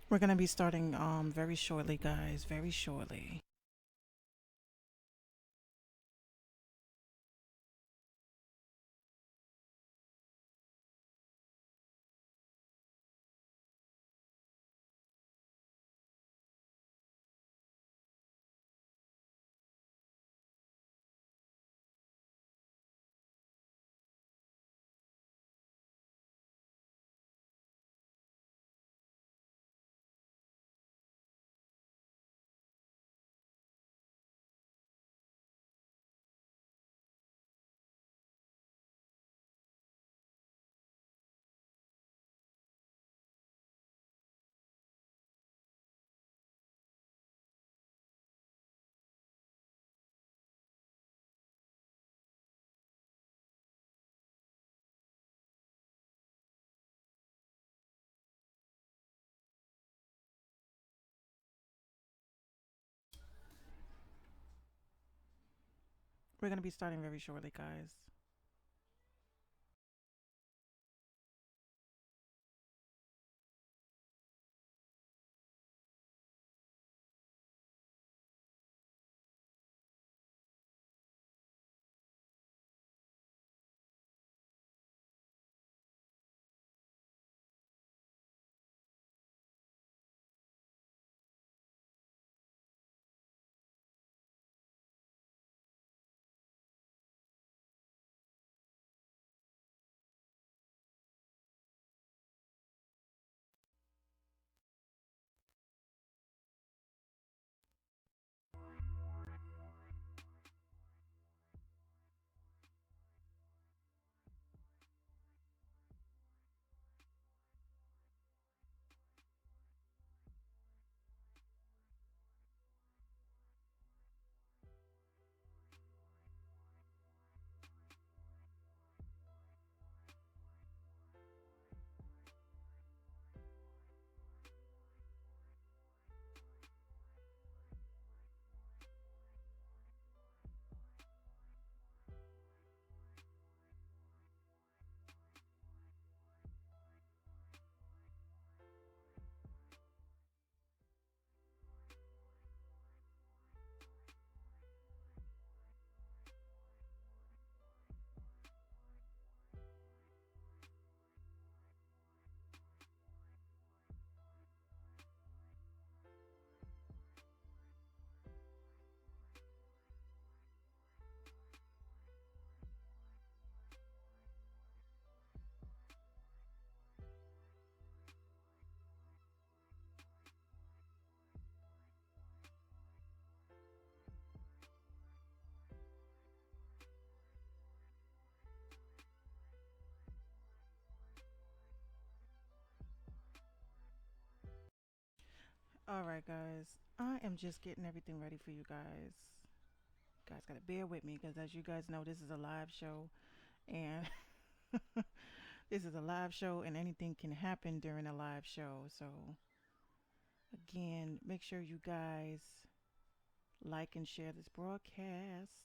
We're gonna be starting very shortly, guys. Very shortly. We're gonna be starting very shortly, guys. All right, guys. I am just getting everything ready for you guys. Guys, gotta bear with me because, as you guys know, this is a live show, and this is a live show, and anything can happen during a live show. So, again, make sure you guys like and share this broadcast.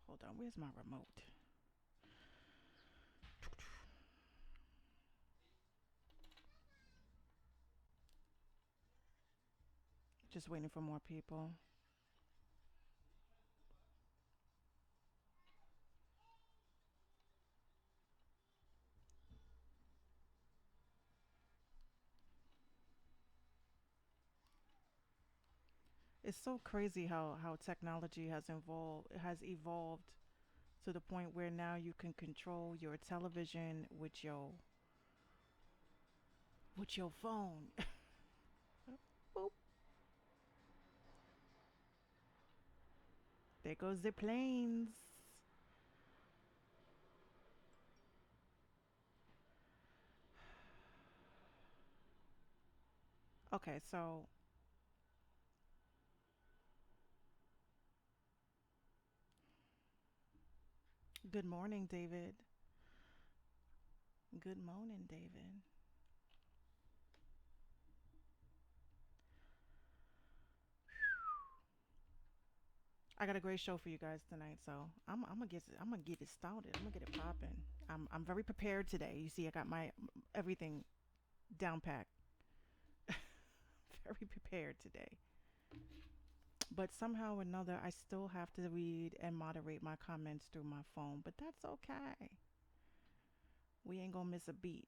Hold on, where's my remote? Just waiting for more people. It's so crazy how technology has evolved to the point where now you can control your television with your phone. Boop. There goes the planes. Okay, so good morning, David. Good morning, David. I got a great show for you guys tonight, so I'm gonna get it started. I'm gonna get it popping. I'm very prepared today. You see, I got my everything down packed. Very prepared today. But somehow or another, I still have to read and moderate my comments through my phone. But that's okay. We ain't gonna miss a beat.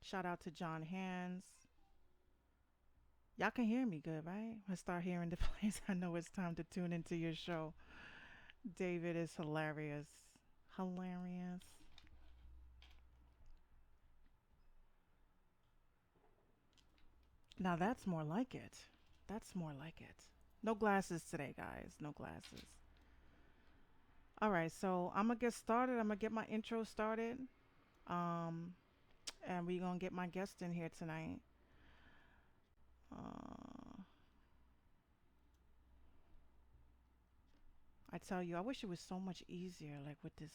Shout out to John Hands. Y'all can hear me good, right? I start hearing the place. I know it's time to tune into your show. David is hilarious. Hilarious. Now that's more like it. That's more like it. No glasses today, guys. No glasses. All right, so I'm gonna get started. I'm gonna get my intro started. Um, and we're gonna get my guest in here tonight. Uh, I tell you, I wish it was so much easier, like with this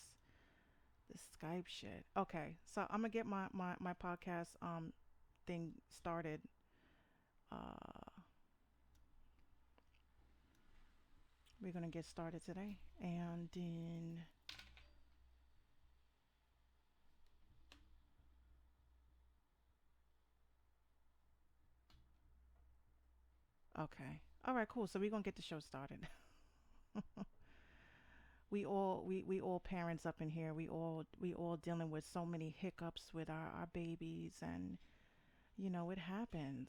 Skype shit. Okay, so I'm gonna get my podcast thing started. Uh, we're gonna get started today, and then okay, all right, cool. So we're gonna get the show started. We all parents up in here. We all dealing with so many hiccups with our babies, and it happens.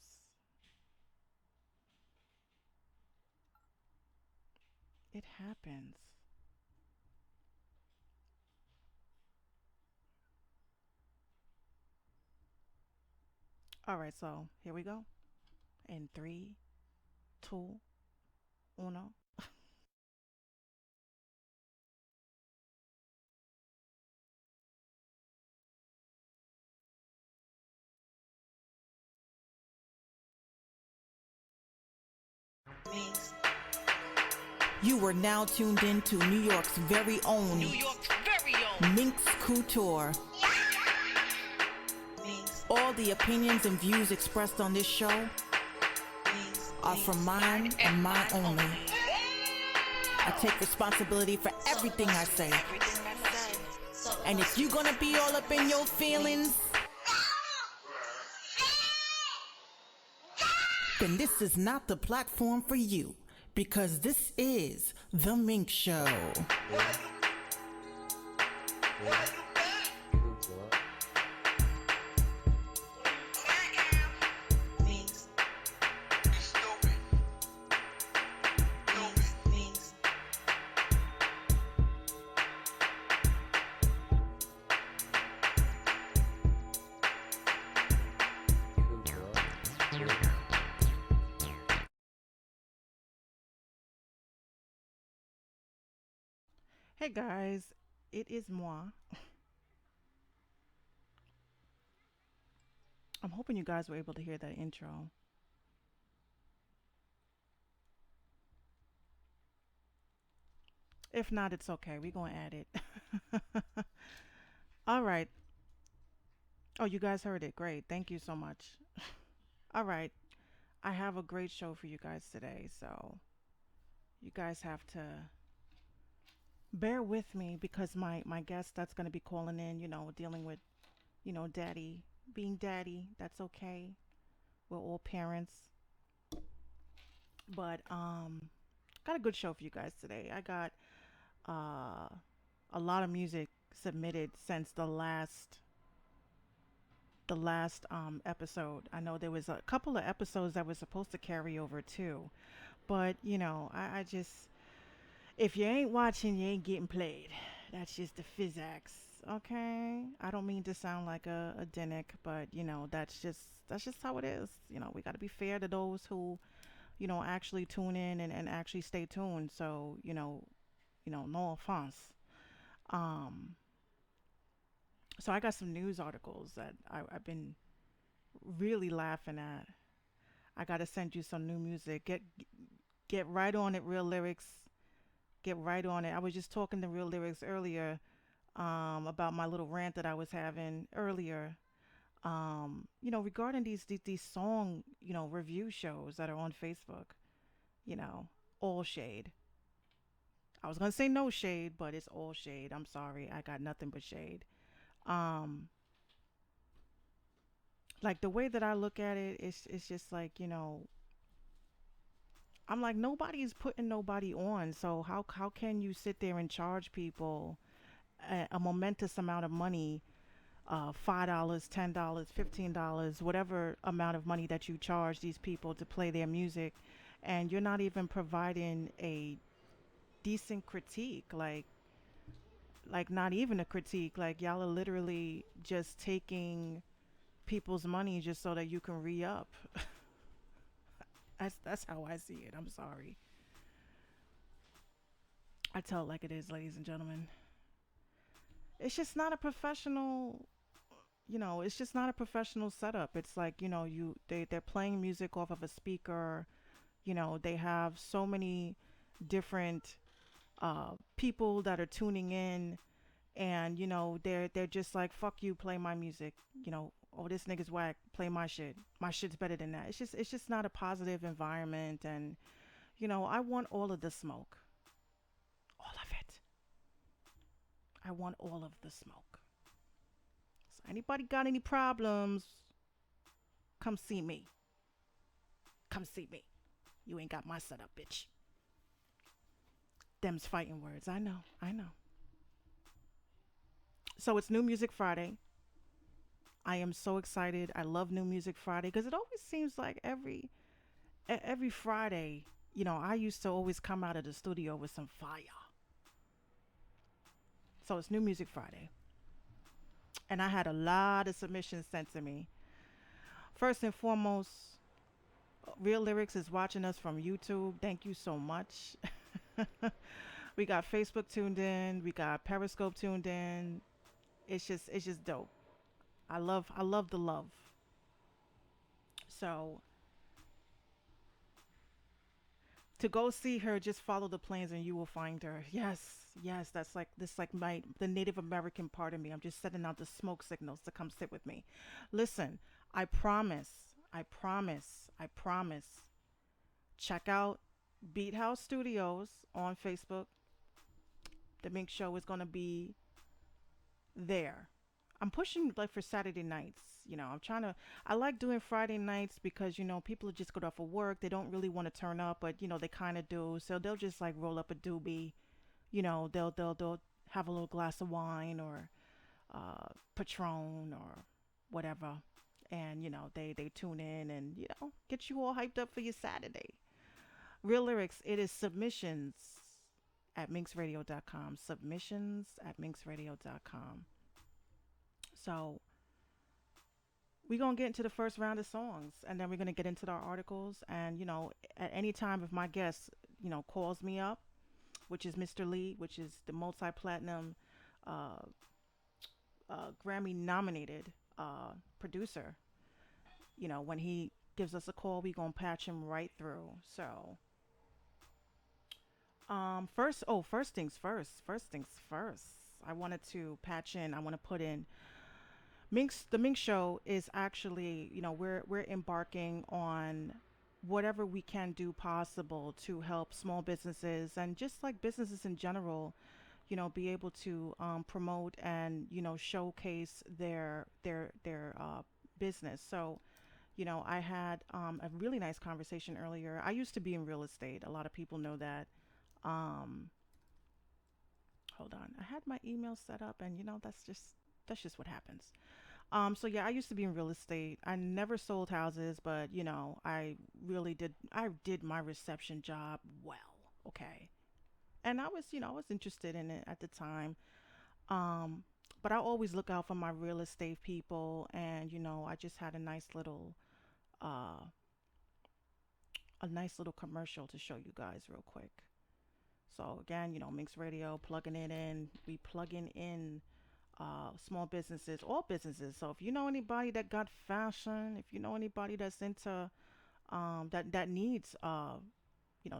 It happens. All right, so here we go. In three, two, uno. Minx. You are now tuned in to New York's very own Minx Couture. Minx. All the opinions and views expressed on this show are from mine and mine only. I take responsibility for everything I say. And if you're gonna be all up in your feelings, then this is not the platform for you. Because this is The Minx Show. Hey guys, it is moi. I'm hoping you guys were able to hear that intro. If not, it's okay. We're going to add it. All right. Oh, you guys heard it. Great. Thank you so much. All right. I have a great show for you guys today. So you guys have to bear with me because my guest that's going to be calling in, dealing with, daddy, being daddy. That's okay. We're all parents. But got a good show for you guys today. I got uh a lot of music submitted since the last episode. I know there was a couple of episodes that were supposed to carry over too. But I just if you ain't watching, you ain't getting played. That's just the physics. Okay? I don't mean to sound like a Dinnick, but that's just how it is. We gotta be fair to those who, actually tune in and actually stay tuned. So, no offense. Um, so I got some news articles that I've been really laughing at. I gotta send you some new music. Get right on it, real lyrics. Get right on it. I was just talking to real lyrics earlier. about my little rant that I was having earlier. Regarding these song, review shows that are on Facebook, you know, all shade. I was gonna say no shade, but it's all shade. I'm sorry, I got nothing but shade. Um, like the way that I look at it, it's just like I'm like nobody's putting nobody on. So how can you sit there and charge people a momentous amount of money, $5, $10, $15, whatever amount of money that you charge these people to play their music, and you're not even providing a decent critique, like not even a critique, like y'all are literally just taking people's money just so that you can re-up. That's how I see it. I'm sorry. I tell it like it is, ladies and gentlemen. It's just not a professional, it's just not a professional setup. It's like, they're playing music off of a speaker. They have so many different people that are tuning in, and they're just like, fuck you, play my music. Oh, this nigga's whack, play my shit. My shit's better than that. It's just not a positive environment. And I want all of the smoke, all of it. I want all of the smoke. So anybody got any problems, come see me. Come see me. You ain't got my setup, bitch. Them's fighting words. I know, I know. So it's New Music Friday. I am so excited. I love New Music Friday because it always seems like every Friday, I used to always come out of the studio with some fire. So it's New Music Friday. And I had a lot of submissions sent to me. First and foremost, Real Lyrics is watching us from YouTube. Thank you so much. We got Facebook tuned in. We got Periscope tuned in. It's just dope. I love the love. So to go see her, just follow the planes and you will find her. Yes, yes, that's like this, like my the Native American part of me. I'm just setting out the smoke signals to come sit with me. Listen, I promise. Check out Beat House Studios on Facebook. The Mink Show is gonna be there. I'm pushing like for Saturday nights. I'm trying to. I like doing Friday nights because people just got off of work. They don't really want to turn up, but they kind of do. So they'll just like roll up a doobie. They'll have a little glass of wine or Patron or whatever, and they tune in and get you all hyped up for your Saturday. Real Lyrics. It is submissions at minxradio.com. Submissions at minxradio.com. So we're gonna get into the first round of songs, and then we're gonna get into our articles. And at any time, if my guest calls me up, which is Mr. Lee, which is the multi-platinum, uh, Grammy-nominated producer, when he gives us a call, we gonna patch him right through. So first things first. First things first. I wanted to patch in. I want to put in Minx. The Minx Show is actually, we're embarking on whatever we can do possible to help small businesses and just like businesses in general, be able to promote and showcase their business. So I had a really nice conversation earlier. I used to be in real estate. A lot of people know that. Um, Hold on. I had my email set up, and that's just what happens. So yeah, I used to be in real estate. I never sold houses, but I did my reception job well. Okay. And I was interested in it at the time. Um, but I always look out for my real estate people, and I just had uh a nice little commercial to show you guys real quick. So again, Minx Radio, plugging it in. We plugging in small businesses, all businesses. So if you know anybody that got fashion, if you know anybody that's into that needs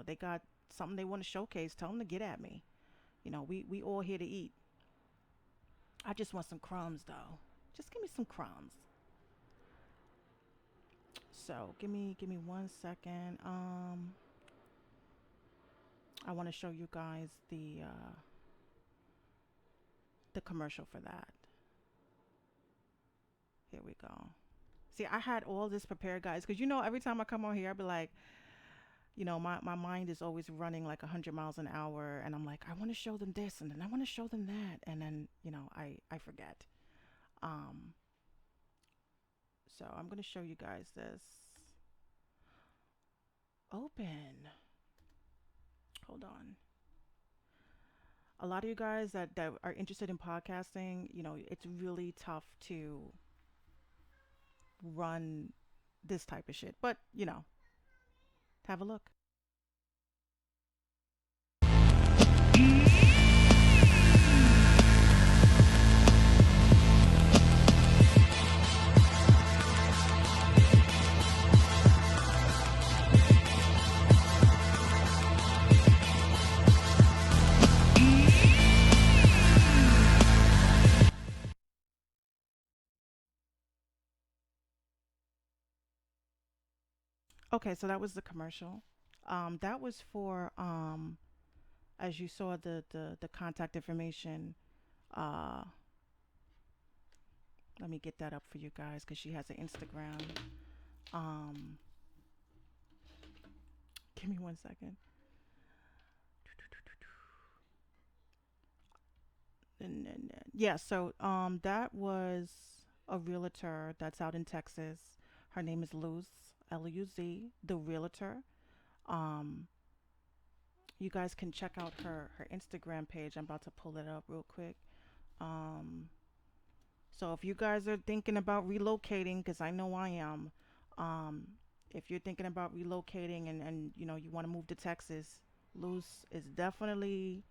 they got something they want to showcase, tell them to get at me. We all here to eat. I just want some crumbs though. Just give me some crumbs. So give me 1 second. I want to show you guys the commercial for that. Here we go. See, I had all this prepared, guys, because every time I come on here, I be like, my mind is always running like 100 miles an hour, and I'm like, I want to show them this, and then I want to show them that, and then I forget. Um, so I'm gonna show you guys this. Open. Hold on. A lot of you guys that are interested in podcasting, it's really tough to run this type of shit. But, have a look. Okay, so that was the commercial. That was for as you saw the contact information. Uh, Let me get that up for you guys because she has an Instagram. Um, Give me 1 second. Yeah, so that was a realtor that's out in Texas. Her name is Luz, Luz, the realtor. Um, you guys can check out her Instagram page. I'm about to pull it up real quick. Um, so if you guys are thinking about relocating, because I know I am, um, if you're thinking about relocating and you want to move to Texas, Luz is definitely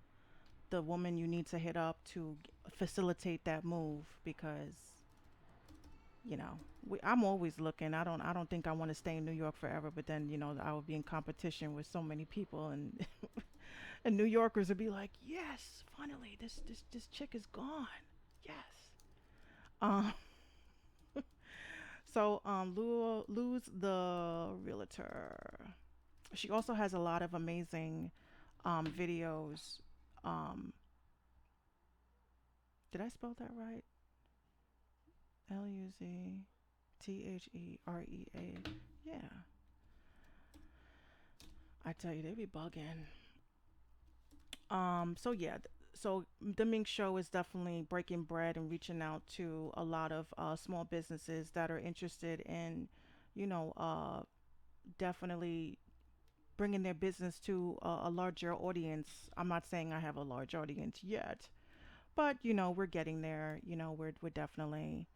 the woman you need to hit up to facilitate that move because I'm always looking. I don't think I want to stay in New York forever, but then I would be in competition with so many people and and New Yorkers would be like, yes, finally this chick is gone. Yes. Um. So Lou's the realtor. She also has a lot of amazing videos. Um. Did I spell that right? Luztherea. Yeah. I tell you, they be bugging. So yeah, so the Mink Show is definitely breaking bread and reaching out to a lot of small businesses that are interested in, you know, uh, definitely bringing their business to a larger audience. I'm not saying I have a large audience yet, but we're getting there. We're definitely.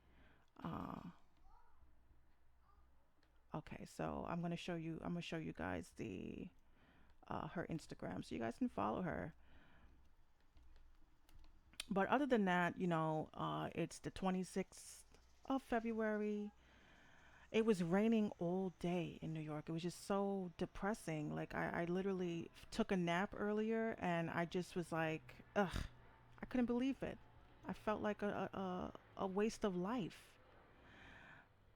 Okay, so I'm gonna show you guys the her Instagram so you guys can follow her. But other than that, it's the 26th of February. It was raining all day in New York. It was just so depressing. Like I literally took a nap earlier, and I just was like, ugh, I couldn't believe it. I felt like a waste of life.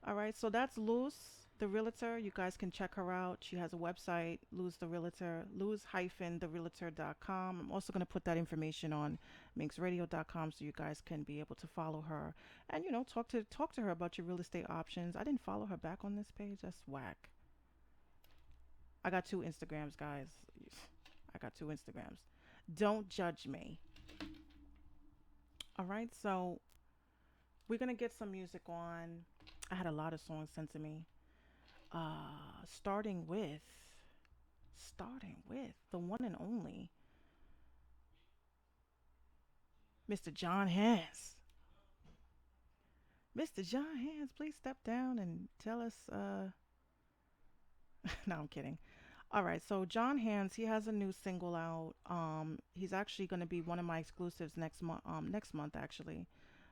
All right, so that's Luz, the realtor. You guys can check her out. She has a website, Luz the realtor, luz-therealtor.com. I'm also going to put that information on minxradio.com so you guys can be able to follow her and talk to her about your real estate options. I didn't follow her back on this page. That's whack. I got two Instagrams, guys. I got two Instagrams. Don't judge me. All right, so we're going to get some music on. I had a lot of songs sent to me. Uh, starting with, starting with the one and only Mr. John Hans. Mr. John Hans, please step down and tell us. No, I'm kidding. All right, so John Hans, he has a new single out. He's actually going to be one of my exclusives next month. Next month actually,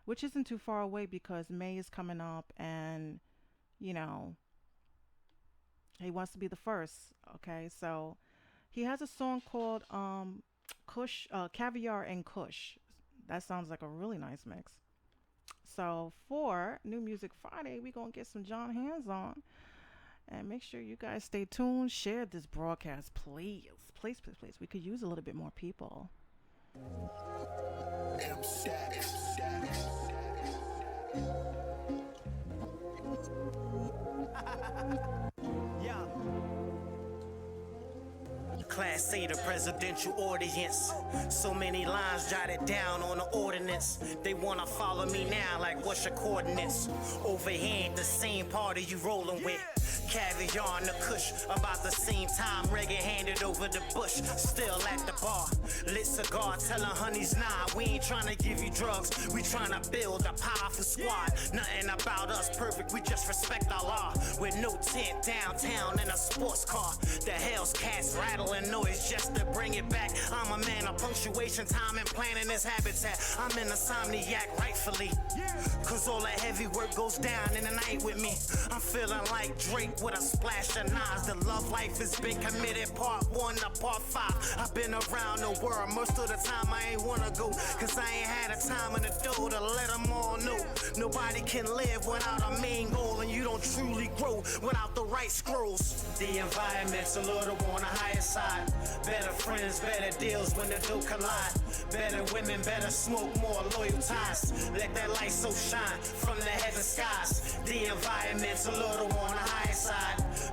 which isn't too far away because May is coming up, and you know he wants to be the first. Okay, so he has a song called Kush, Caviar and Kush. That sounds like a really nice mix. So for New Music Friday, we're gonna get some John Hands on. And make sure you guys stay tuned. Share this broadcast, please. Please, please, please. We could use a little bit more people. Yeah. Class A, the presidential audience. So many lines jotted down on the ordinance. They wanna follow me now, like what's your coordinates? Overhand, the same party you rolling with. Caviar and the kush, about the same time, reggae handed over the bush. Still at the bar, lit cigar, telling honeys, nah, we ain't tryna give you drugs. We tryna build a powerful squad. Nothing about us perfect, we just respect our law. With no tent downtown in a sports car. The hell's cats rattling noise just to bring it back. I'm a man of punctuation, time, and planning this habitat. I'm an insomniac, rightfully. Cause all the heavy work goes down in the night with me. I'm feeling like Drake with a splash of Nas. The love life has been committed, part 1 to part 5. I've been around the world, most of the time I ain't wanna go. Cause I ain't had a time in the dough to let them all know. Nobody can live without a main goal, and you don't truly grow without the right scrolls. The environment's a little on the higher side. Better friends, better deals when the two collide. Better women, better smoke, more loyal ties. Let that light so shine from the heaven skies. The environment's a little on the higher side.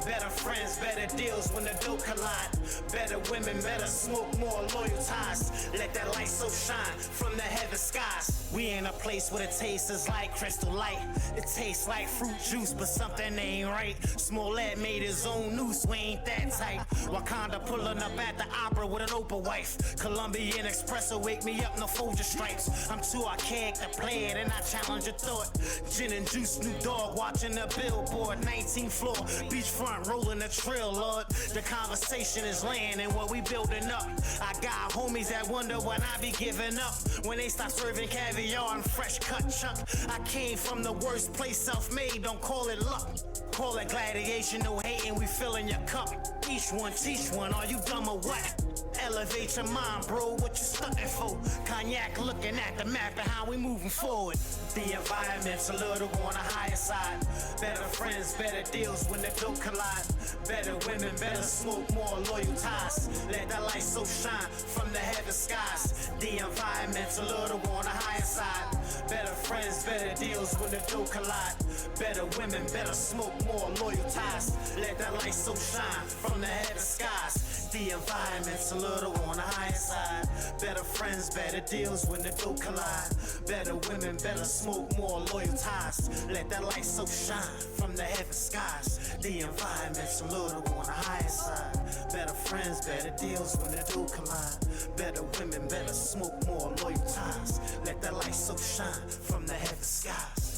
Better friends, better deals when the two collide. Better women, better smoke, more loyal ties. Let that light so shine from the heaven skies. We in a place where the taste is like crystal light. It tastes like fruit juice, but something ain't right. Smollett made his own noose, we ain't that tight. Wakanda pulling up at the opera with an Oprah wife. Colombian espresso wake me up, no fold your stripes. I'm too archaic to play it, and I challenge your thought. Gin and juice, new dog, watching the billboard. 19th floor, beachfront, rolling the trail, Lord. The conversation is laying and what we building up. I got homies that wonder when I be giving up. When they stop serving caviar and fresh cut chunk. I came from the worst place, self-made, don't call it luck. Call it gladiation, no hating, we filling your cup. Each one, teach one, are you dumb or what? Elevate your mind, bro, what you stunting for? Cognac looking at the map and how we moving forward. The environment's a little on the higher side. Better friends, better deals when the two collide. Better women, better smoke, more loyal ties. Let that light so shine from the heaven skies. The environment's a little on the higher side. Better friends, better deals when the two collide. Better women, better smoke, more loyal ties. Let that light so shine from the heaven skies. The environment's a little on the higher side. Better friends, better deals when the two collide. Better women, better smoke, more loyal ties. Let that light so shine from the heaven skies. The environment's a little on the higher side. Better friends, better deals when the two collide. Better women, better smoke, more loyal ties. Let that light so shine from the heaven skies.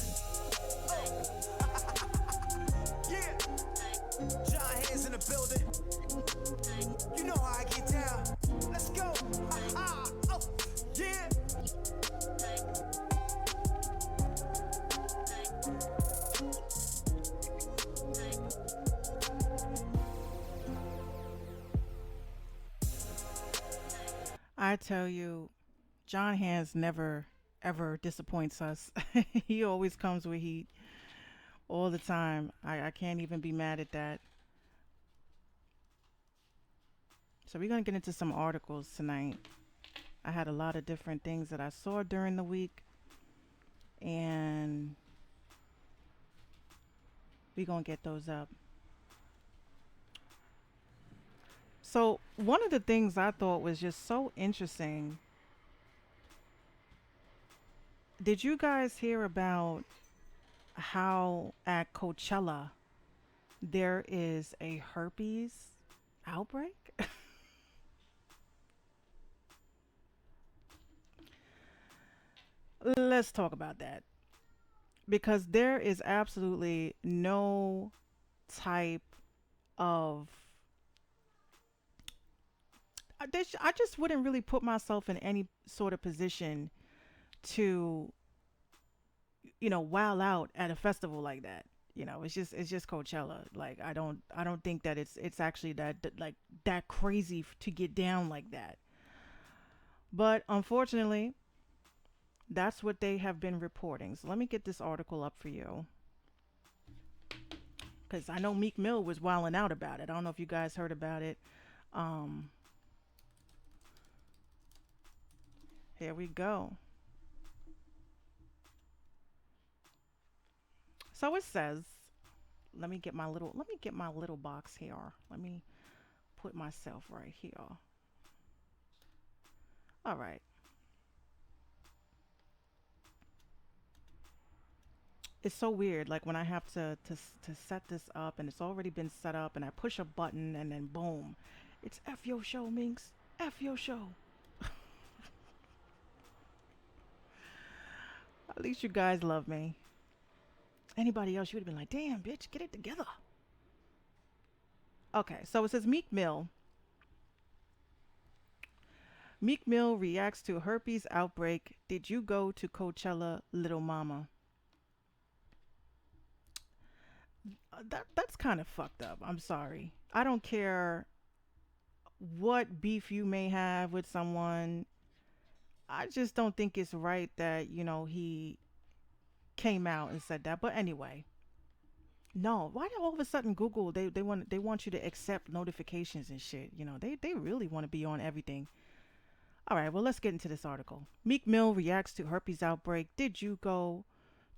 Yeah, John Hands in the building. You know how I get down. Let's go. Oh, yeah. I tell you, John Hands never ever disappoints us. He always comes with heat all the time. I can't even be mad at that. So we're going to get into some articles tonight. I had a lot of different things that I saw during the week, and we're going to get those up. So one of the things I thought was just so interesting. Did you guys hear about how at Coachella there is a herpes outbreak? Let's talk about that, because there is absolutely no type of I just wouldn't really put myself in any sort of position to, wow out at a festival like that. It's just Coachella. Like I don't think that it's actually like that crazy to get down like that. But unfortunately, That's what they have been reporting. So let me get this article up for you. Because I know Meek Mill was wilding out about it. I don't know if you guys heard about it. Um, Here we go. So it says, let me get my little box here. Let me put myself right here. All right. It's so weird. Like when I have to set this up, and it's already been set up, and I push a button, and then boom, it's F your show, Minx. F your show. At least you guys love me. Anybody else, you would have been like, damn, bitch, get it together. Okay, so it says Meek Mill. Meek Mill reacts to herpes outbreak. Did you go to Coachella, little mama? That's kind of fucked up. I'm sorry. I don't care what beef you may have with someone. I just don't think it's right that, he came out and said that. But anyway, no. Why did all of a sudden Google they want you to accept notifications and shit? They really want to be on everything. All right, well, let's get into this article. Meek Mill reacts to herpes outbreak. Did you go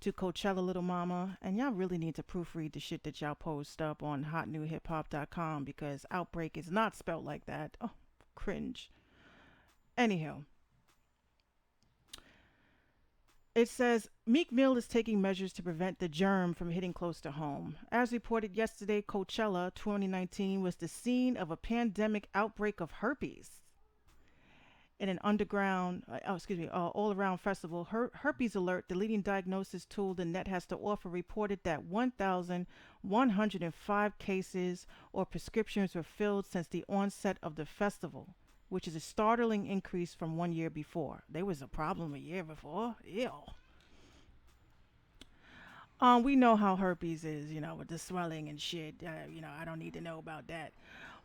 to Coachella, little mama? And y'all really need to proofread the shit that y'all post up on hotnewhiphop.com because outbreak is not spelled like that. Oh, cringe. Anyhow, it says Meek Mill is taking measures to prevent the germ from hitting close to home. As reported yesterday, Coachella 2019 was the scene of a pandemic outbreak of herpes in an all-around festival. Herpes Alert, the leading diagnosis tool the net has to offer, reported that 1,105 cases or prescriptions were filled since the onset of the festival, which is a startling increase from 1 year before. There was a problem a year before. Ew. We know how herpes is, with the swelling and shit. I don't need to know about that.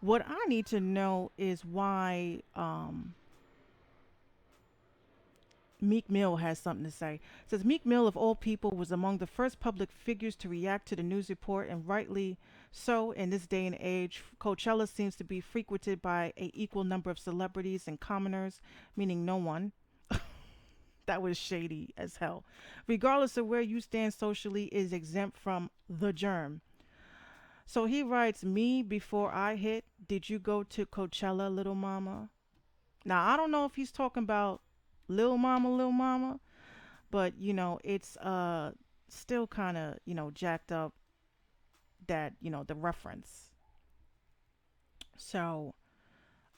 What I need to know is why Meek Mill has something to say. It says Meek Mill, of all people, was among the first public figures to react to the news report, and rightly so in this day and age. Coachella seems to be frequented by a equal number of celebrities and commoners, meaning no one. That was shady as hell. Regardless of where you stand socially, is exempt from the germ. So he writes, me before I hit, did you go to Coachella, little mama? Now, I don't know if he's talking about Lil Mama, but it's still kind of, jacked up that, the reference. So,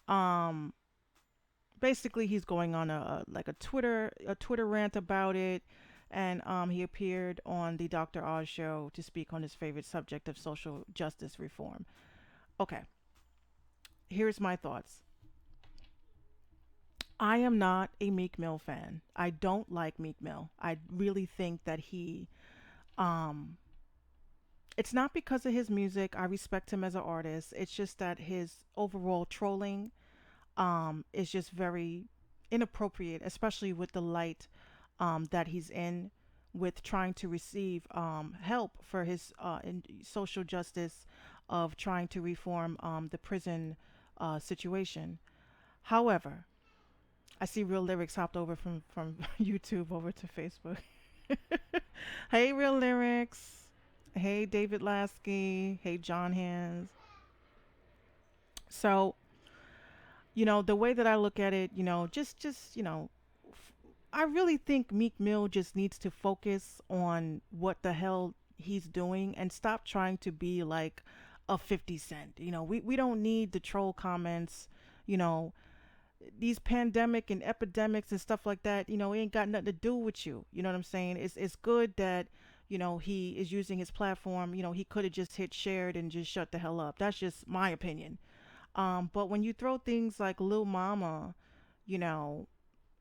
um basically he's going on a Twitter rant about it, and he appeared on the Dr. Oz show to speak on his favorite subject of social justice reform. Okay, here's my thoughts. I am not a Meek Mill fan. I don't like Meek Mill. I really think that um, it's not because of his music. I respect him as an artist. It's just that his overall trolling is just very inappropriate, especially with the light that he's in, with trying to receive help for his in social justice of trying to reform the prison situation. However, I see Real Lyrics hopped over from YouTube over to Facebook. Hey, Real Lyrics. Hey, David Lasky. Hey, John Hands. So, the way that I look at it, just I really think Meek Mill just needs to focus on what the hell he's doing and stop trying to be like a 50 Cent. We don't need the troll comments. You know, these pandemic and epidemics and stuff like that, it ain't got nothing to do with you. You know what I'm saying? It's good that, he is using his platform. He could have just hit shared and just shut the hell up. That's just my opinion. But when you throw things like Lil Mama, you know,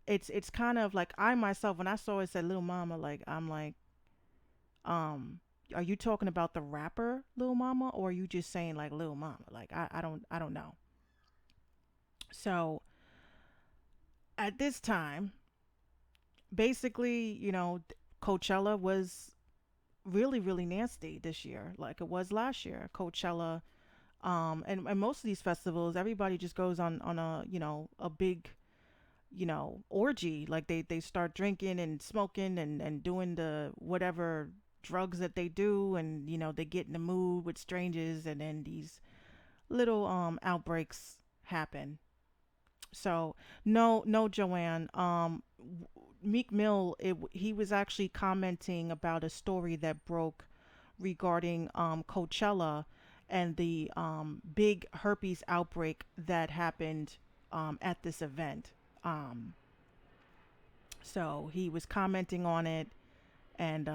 it's kind of like I myself when I saw it said Lil Mama, like I'm like, um, are you talking about the rapper Lil Mama or are you just saying like Lil Mama? Like I don't know. So at this time, basically, Coachella was really, really nasty this year, like it was last year. Coachella, and most of these festivals, everybody just goes on a a big orgy. Like they start drinking and smoking and doing the whatever drugs that they do, and they get in the mood with strangers, and then these little outbreaks happen. So no, no, Joanne. Meek Mill, he was actually commenting about a story that broke regarding Coachella and the big herpes outbreak that happened at this event. Um, so he was commenting on it, and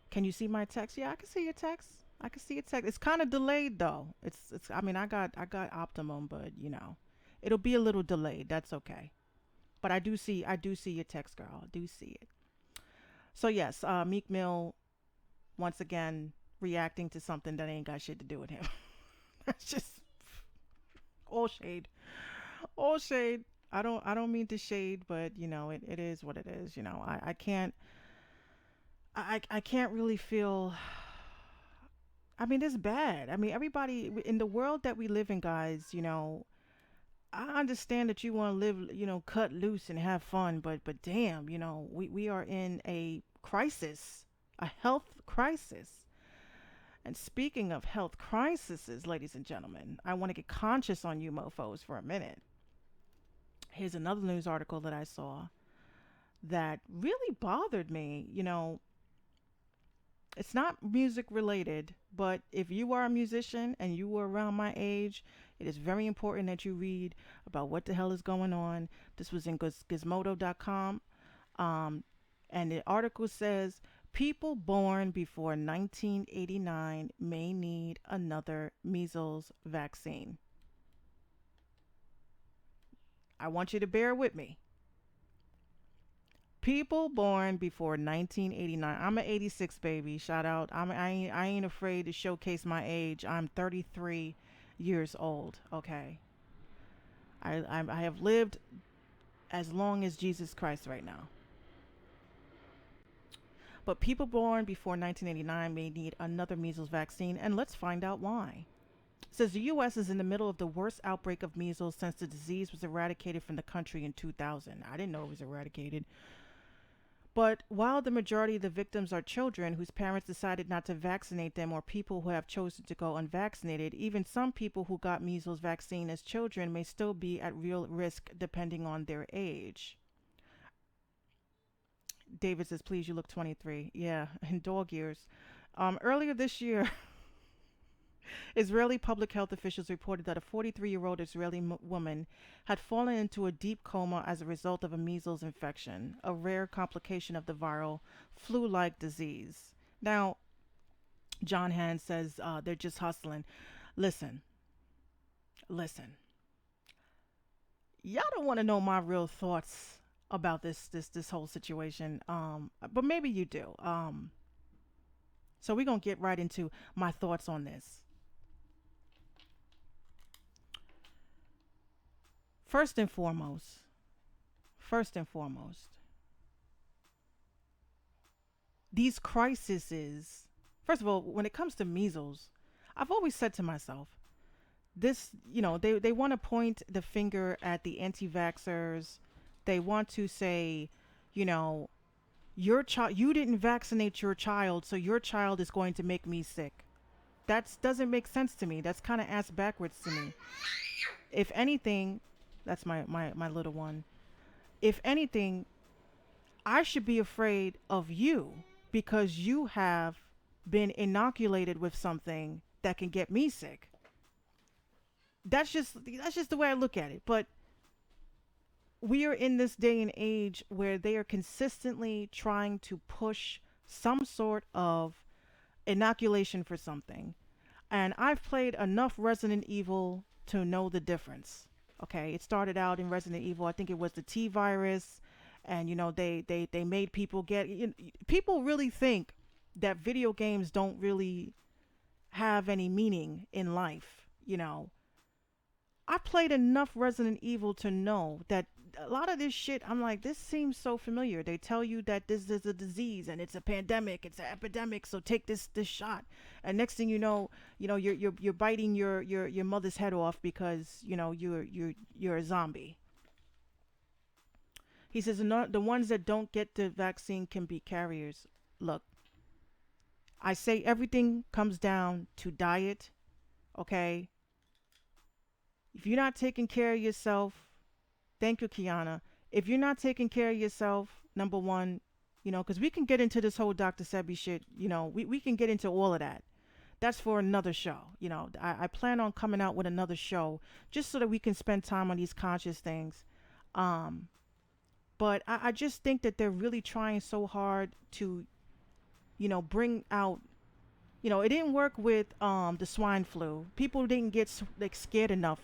can you see my text? Yeah, I can see your text. I can see your text. It's kind of delayed though. It's. I mean, I got Optimum, but it'll be a little delayed. That's okay. But I do see your text, girl. I do see it. So yes, Meek Mill once again reacting to something that ain't got shit to do with him. That's just all shade, all shade. I don't mean to shade, but it is what it is. I can't really feel. I mean, it's bad. I mean, everybody in the world that we live in, guys. I understand that you want to live, cut loose and have fun, but damn, we are in a crisis, a health crisis. And speaking of health crises, ladies and gentlemen, I want to get conscious on you mofos for a minute. Here's another news article that I saw that really bothered me. It's not music related, but if you are a musician and you were around my age, it is very important that you read about what the hell is going on. This was in gizmodo.com. Um, and the article says people born before 1989 may need another measles vaccine. I want you to bear with me. People born before 1989. I'm an 86 baby. Shout out. I ain't afraid to showcase my age. I'm 33 years old. Okay. I have lived as long as Jesus Christ right now. But people born before 1989 may need another measles vaccine, and let's find out why. It says the U.S. is in the middle of the worst outbreak of measles since the disease was eradicated from the country in 2000. I didn't know it was eradicated. But while the majority of the victims are children whose parents decided not to vaccinate them or people who have chosen to go unvaccinated, even some people who got measles vaccine as children may still be at real risk depending on their age. David says, please, you look 23. Yeah, in dog years. Earlier this year, Israeli public health officials reported that a 43-year-old Israeli woman had fallen into a deep coma as a result of a measles infection, a rare complication of the viral flu-like disease. Now, John Hand says they're just hustling. Listen, listen. Y'all don't want to know my real thoughts about this whole situation, but maybe you do. So we're gonna get right into my thoughts on this. First and foremost, first and foremost, these crises. First of all, when it comes to measles, I've always said to myself, this, they want to point the finger at the anti-vaxxers. They want to say, you know, your child, you didn't vaccinate your child, so your child is going to make me sick. That doesn't make sense to me. That's kind of ass backwards to me. If anything, that's my little one. If anything, I should be afraid of you because you have been inoculated with something that can get me sick. That's just the way I look at it. But we are in this day and age where they are consistently trying to push some sort of inoculation for something. And I've played enough Resident Evil to know the difference. Okay, it started out in Resident Evil. I think it was the T virus, and they made people get. People really think that video games don't really have any meaning in life. I played enough Resident Evil to know that a lot of this shit, I'm like, this seems so familiar. They tell you that this is a disease and it's a pandemic, it's an epidemic, so take this shot. And next thing you're biting your mother's head off because you're a zombie. He says the ones that don't get the vaccine can be carriers. Look, I say everything comes down to diet, okay? If you're not taking care of yourself, thank you, Kiana. If you're not taking care of yourself, number one, because we can get into this whole Dr. Sebi shit, we can get into all of that. That's for another show. I plan on coming out with another show just so that we can spend time on these conscious things. Um, but I just think that they're really trying so hard to, bring out. It didn't work with the swine flu. People didn't get like scared enough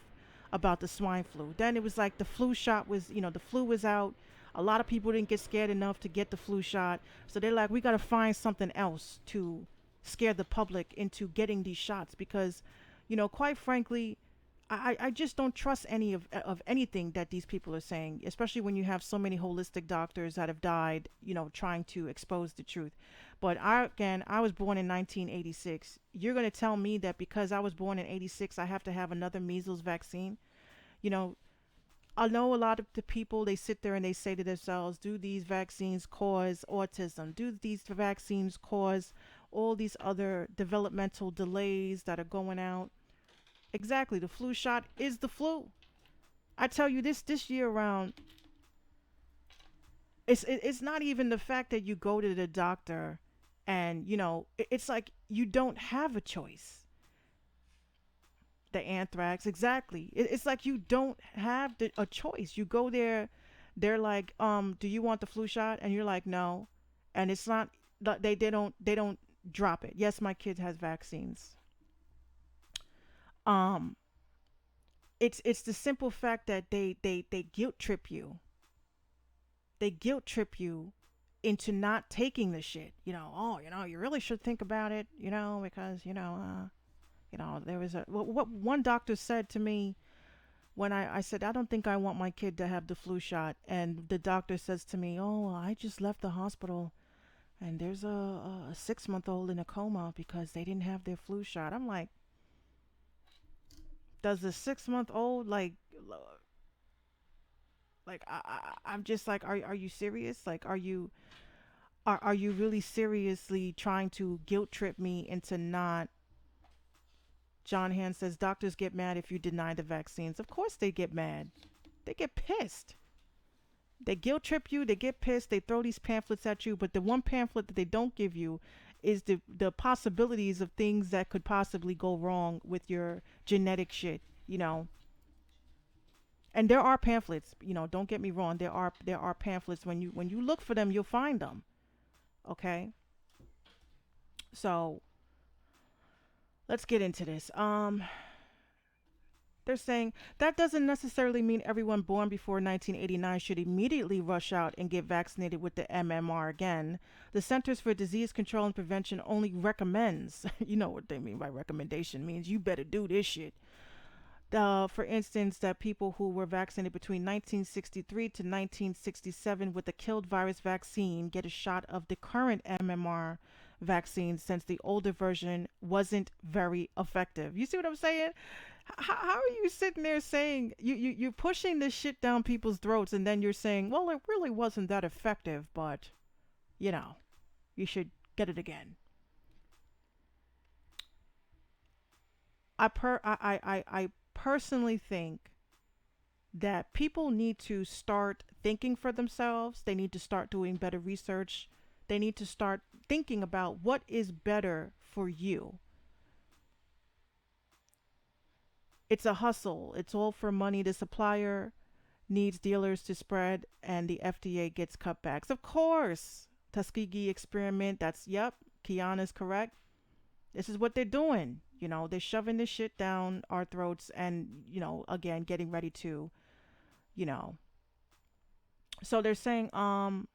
about the swine flu. Then it was like the flu shot was, the flu was out. A lot of people didn't get scared enough to get the flu shot. So they're like, we got to find something else to scare the public into getting these shots because, quite frankly, I just don't trust any of anything that these people are saying, especially when you have so many holistic doctors that have died, trying to expose the truth. But I was born in 1986. You're going to tell me that because I was born in 86, I have to have another measles vaccine? You know, I know a lot of the people, they sit there and they say to themselves, do these vaccines cause autism? Do these vaccines cause all these other developmental delays that are going out? Exactly. The flu shot is the flu. I tell you this year around, it's not even the fact that you go to the doctor and it's like you don't have a choice. The anthrax, exactly. It's like you don't have a choice. You go there, they're like, do you want the flu shot? And you're like, no. And it's not they don't drop it. Yes, my kid has vaccines. Um, it's the simple fact that they guilt trip you. They guilt trip you into not taking the shit. Oh, you really should think about it, because there was what one doctor said to me when I said I don't think I want my kid to have the flu shot, and the doctor says to me, oh, I just left the hospital and there's a 6 month old in a coma because they didn't have their flu shot. I'm like, does the 6 month old like I'm just like, are you serious? Like, are you really seriously trying to guilt trip me into not? John Hand says doctors get mad if you deny the vaccines. Of course they get mad. They get pissed. They guilt trip you, they get pissed, they throw these pamphlets at you, but the one pamphlet that they don't give you is the possibilities of things that could possibly go wrong with your genetic shit, And there are pamphlets, don't get me wrong, there are pamphlets. When you look for them, you'll find them. Okay? So let's get into this. They're saying that doesn't necessarily mean everyone born before 1989 should immediately rush out and get vaccinated with the MMR again. The Centers for Disease Control and Prevention only recommends, you know what they mean by recommendation, means you better do this shit. For instance, that people who were vaccinated between 1963 to 1967 with the killed virus vaccine get a shot of the current MMR vaccine since the older version wasn't very effective. You see what I'm saying? How are you sitting there saying you're pushing this shit down people's throats, and then you're saying, well, it really wasn't that effective, but you should get it again. I personally think that people need to start thinking for themselves. They need to start doing better research. They need to start thinking about what is better for you. It's a hustle. It's all for money. The supplier needs dealers to spread, and the FDA gets cutbacks. Of course, Tuskegee experiment. Yep, Kiana's correct. This is what they're doing. They're shoving this shit down our throats and, again, getting ready to, you know. So they're saying, hold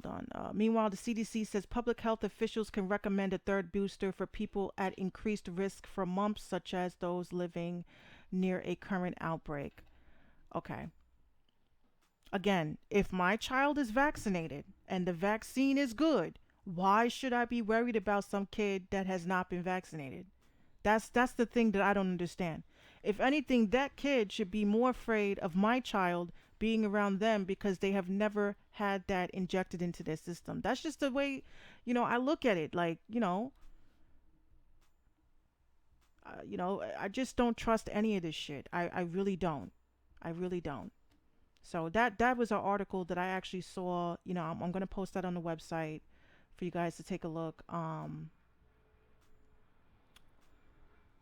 on. Meanwhile, the CDC says public health officials can recommend a third booster for people at increased risk for mumps, such as those living near a current outbreak. Okay. Again, if my child is vaccinated and the vaccine is good, why should I be worried about some kid that has not been vaccinated? That's the thing that I don't understand. If anything, that kid should be more afraid of my child being around them because they have never had that injected into their system. That's just the way, I look at it. Like, I just don't trust any of this shit. I really don't. I really don't. So that was an article that I actually saw. I'm gonna post that on the website for you guys to take a look.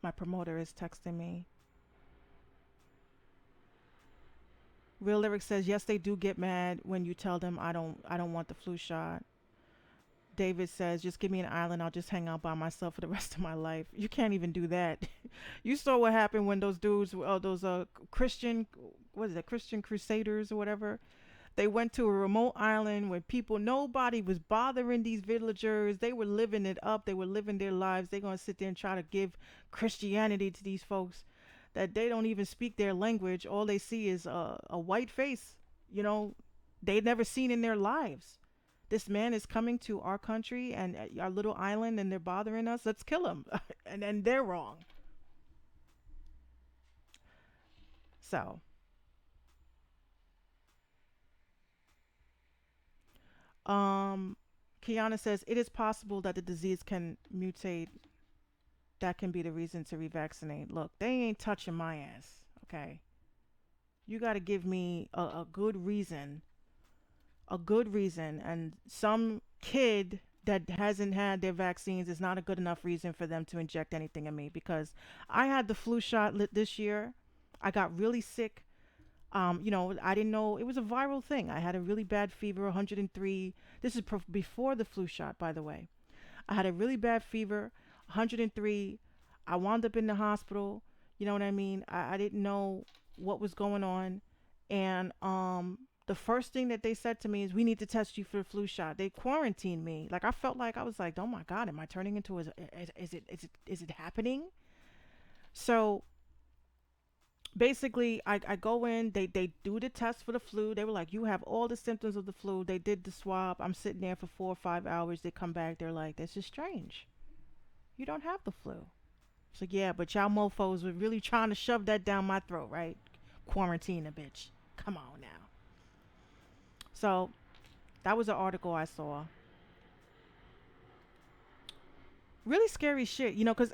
My promoter is texting me. Real Lyric says yes, they do get mad when you tell them I don't want the flu shot. David says just give me an island, I'll just hang out by myself for the rest of my life. You can't even do that. You saw what happened when those dudes, those Christian, what is it, Christian Crusaders or whatever. They went to a remote island where people, nobody was bothering these villagers. They were living it up. They were living their lives. They're going to sit there and try to give Christianity to these folks that they don't even speak their language. All they see is a white face, you know, they'd never seen in their lives. This man is coming to our country and our little island and they're bothering us. Let's kill him. And they're wrong. So, um, Kiana says it is possible that the disease can mutate. That can be the reason to revaccinate. Look, they ain't touching my ass. Okay. You got to give me a good reason. A good reason. And some kid that hasn't had their vaccines is not a good enough reason for them to inject anything in me because I had the flu shot this year. I got really sick. I didn't know it was a viral thing. I had a really bad fever, 103. This is before the flu shot, by the way. I had a really bad fever, 103. I wound up in the hospital. You know what I mean? I didn't know what was going on. And the first thing that they said to me is, we need to test you for the flu shot. They quarantined me. Like, I felt like I was like, oh my God, am I turning into is it happening? So basically, I go in, they do the test for the flu. They were like, you have all the symptoms of the flu. They did the swab. I'm sitting there for 4 or 5 hours. They come back. They're like, this is strange. You don't have the flu. It's like, yeah, but y'all mofos were really trying to shove that down my throat, right? Quarantine a bitch. Come on now. So that was an article I saw. Really scary shit, because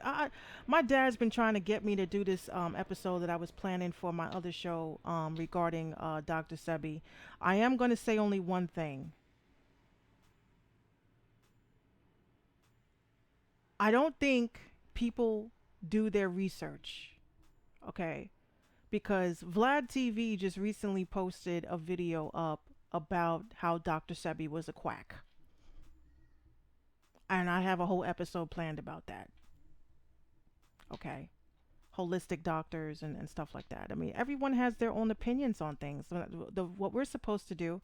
my dad's been trying to get me to do this episode that I was planning for my other show regarding Dr. Sebi. I am going to say only one thing. I don't think people do their research, okay? Because Vlad TV just recently posted a video up about how Dr. Sebi was a quack. And I have a whole episode planned about that, okay? Holistic doctors and stuff like that. I mean, everyone has their own opinions on things. What we're supposed to do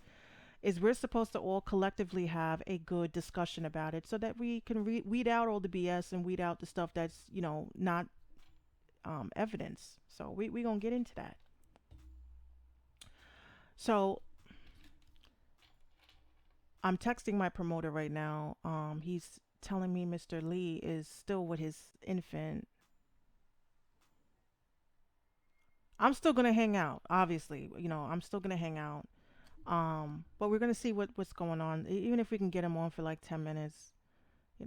is we're supposed to all collectively have a good discussion about it so that we can weed out all the BS and weed out the stuff that's, not evidence. So we going to get into that. So I'm texting my promoter right now. He's telling me Mr. Lee is still with his infant. I'm still gonna hang out, obviously. I'm still gonna hang out. But we're gonna see what's going on. Even if we can get him on for like 10 minutes.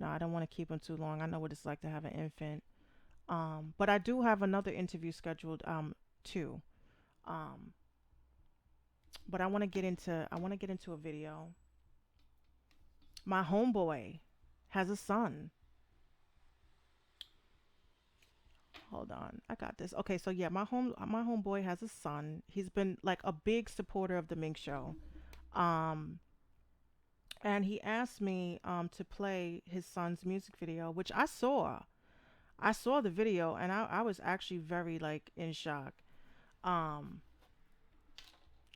I don't want to keep him too long. I know what it's like to have an infant. But I do have another interview scheduled too. Um, but I want to get into a video. My homeboy has a son. Hold on, I got this. Okay, so yeah, my homeboy has a son. He's been like a big supporter of the Mink Show. Um, and he asked me to play his son's music video, which I saw. I saw the video, and I was actually very like in shock. Um,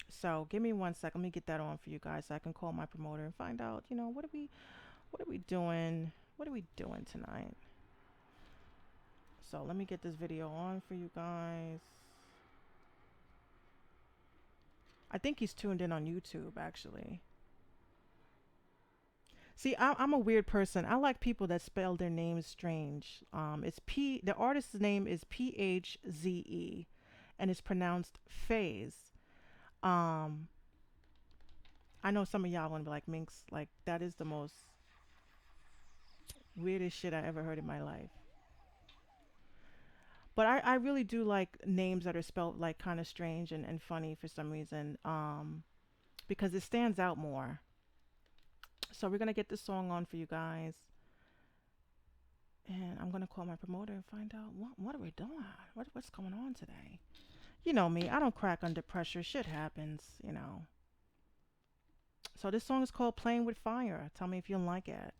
so give me one sec. Let me get that on for you guys, so I can call my promoter and find out. What are we doing? What are we doing tonight? So let me get this video on for you guys. I think he's tuned in on YouTube actually. See, I'm a weird person. I like people that spell their names strange. It's P. The artist's name is Phze, and it's pronounced Phase. Um, I know some of y'all want to be like Minx. Like that is the most weirdest shit I ever heard in my life. But I really do like names that are spelled like kind of strange and funny for some reason. Because it stands out more. So we're gonna get this song on for you guys, and I'm gonna call my promoter and find out what are we doing? What's going on today? You know me, I don't crack under pressure. Shit happens. So this song is called "Playing with Fire." Tell me if you like it.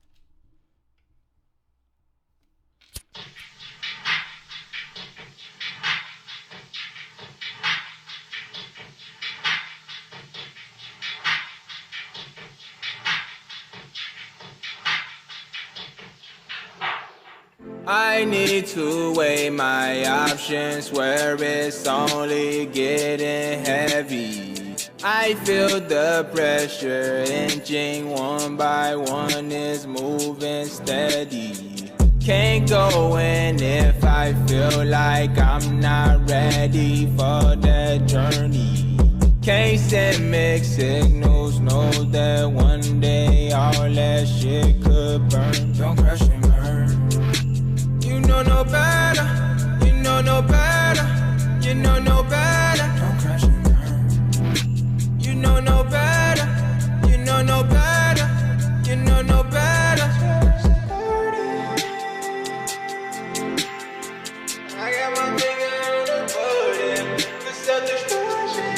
I need to weigh my options where it's only getting heavy. I feel the pressure inching one by one is moving steady. Can't go in if I feel like I'm not ready for that journey. Can't send mixed signals, know that one day all that shit could burn. Don't crash and burn. You know no better, you know no better, you know no better. Don't crash and burn. You know no better, you know no better, you know no better. I got my finger on the button for self-destruction.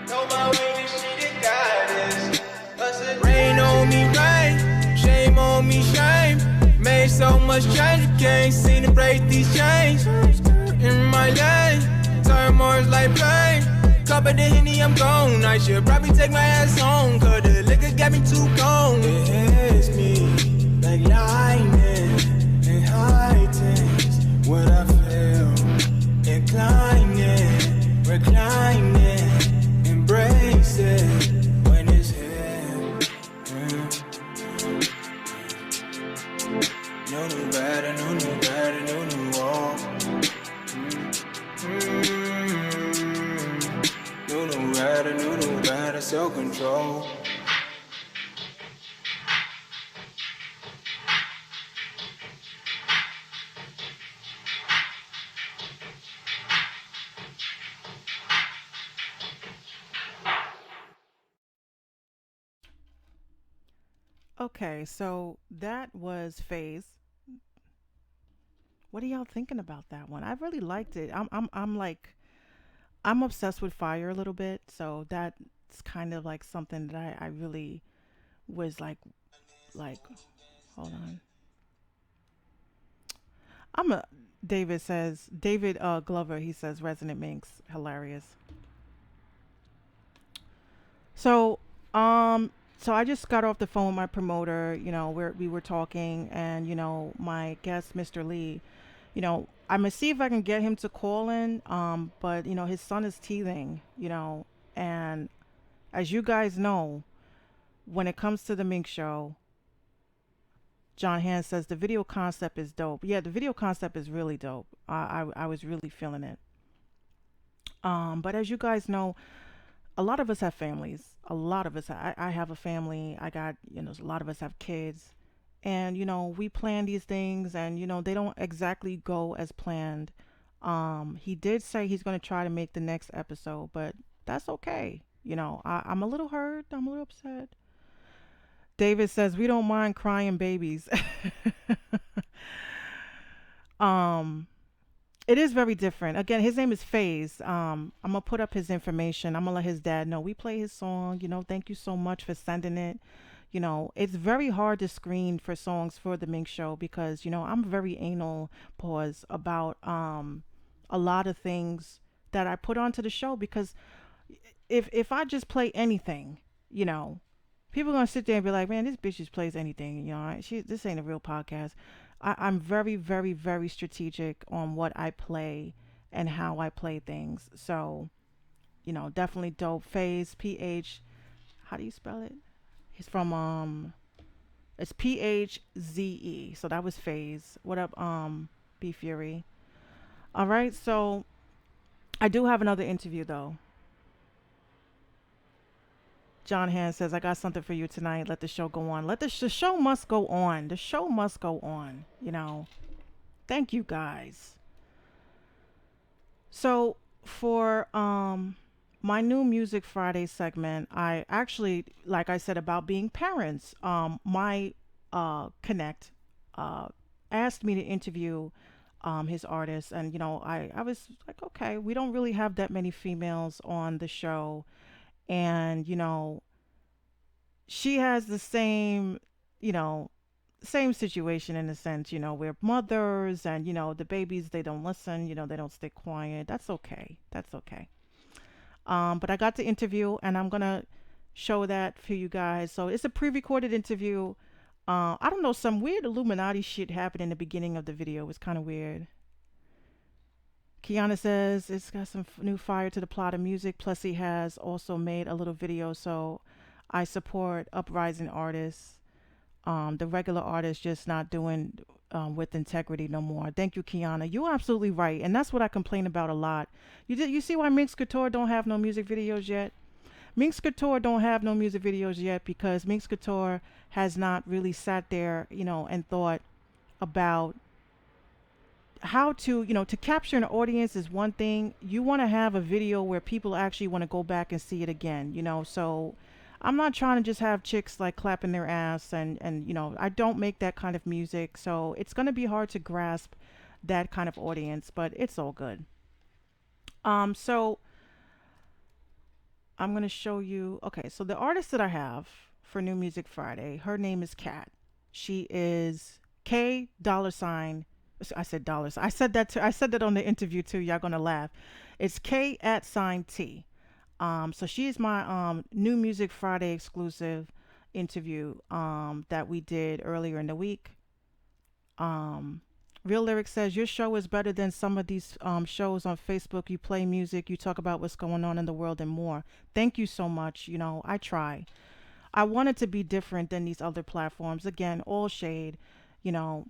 Know my weakness, she the goddess. I said, rain on me, rain. Shame on me, shame. Made so much change, you can't seem to break these chains. In my lane, turmoil's like pain. Cup of the Henny, I'm gone. I should probably take my ass home, cause the liquor got me too gone. It hits me like lightning and heightens what I feel. Inclining, reclining, embrace it when it's here. No new better, no new better, no new all. No new better, self-control. Okay, so that was Phase. What are y'all thinking about that one? I really liked it. I'm like I'm obsessed with fire a little bit, so that's kind of like something that I really was like hold on. I'm a David Glover, he says Resonant Minx, hilarious. So so I just got off the phone with my promoter, where we were talking, and my guest Mr. Lee, I'm gonna see if I can get him to call in. But his son is teething, and as you guys know, when it comes to the Mink show, John Hand says the video concept is dope. Yeah, the video concept is really dope. I was really feeling it. But as you guys know, a lot of us have families. A lot of us. I have a family. I got, a lot of us have kids. And, we plan these things, and, they don't exactly go as planned. He did say he's going to try to make the next episode, but that's okay. I'm a little hurt. I'm a little upset. David says we don't mind crying babies. um, it is very different. Again, his name is Faze. I'm gonna put up his information. I'm gonna let his dad know we play his song. Thank you so much for sending it. It's very hard to screen for songs for the Mink Show because I'm very anal pause about a lot of things that I put onto the show because if I just play anything, you know, people gonna sit there and be like, man, this bitch just plays anything. This ain't a real podcast. I'm very, very, very strategic on what I play and how I play things. So, definitely dope. Phase, PH, how do you spell it? He's from it's PHZE. So that was Phase. What up, B Fury? All right, so I do have another interview though. John Hand says, I got something for you tonight. Let the show go on. The show must go on. The show must go on, Thank you guys. So for my new Music Friday segment, I actually, like I said about being parents, my connect uh asked me to interview his artist, and I was like, okay, we don't really have that many females on the show, and she has the same, you know, same situation in a sense, we're mothers, and the babies, they don't listen, they don't stay quiet. That's okay. That's okay. But I got the interview, and I'm gonna show that for you guys. So it's a pre-recorded interview. I don't know, some weird Illuminati shit happened in the beginning of the video. It was kind of weird. Kiana says it's got some new fire to the plot of music. Plus, he has also made a little video. So I support uprising artists. The regular artists just not doing with integrity no more. Thank you, Kiana. You're absolutely right, and that's what I complain about a lot. You see why Minx Couture don't have no music videos yet? Minx Couture don't have no music videos yet because Minx Couture has not really sat there, and thought about how to, to capture an audience is one thing. You want to have a video where people actually want to go back and see it again, So I'm not trying to just have chicks like clapping their ass, and I don't make that kind of music, so it's going to be hard to grasp that kind of audience, but it's all good. So I'm going to show you. Okay, so the artist that I have for New Music Friday, her name is Kat. She is K dollar sign. I said dollars. I said that too. I said that on the interview too. Y'all gonna laugh. It's K at sign T. So she is my New Music Friday exclusive interview that we did earlier in the week. Um, Real Lyric says your show is better than some of these shows on Facebook. You play music, you talk about what's going on in the world and more. Thank you so much. I try. I wanted to be different than these other platforms. Again, all shade. You know,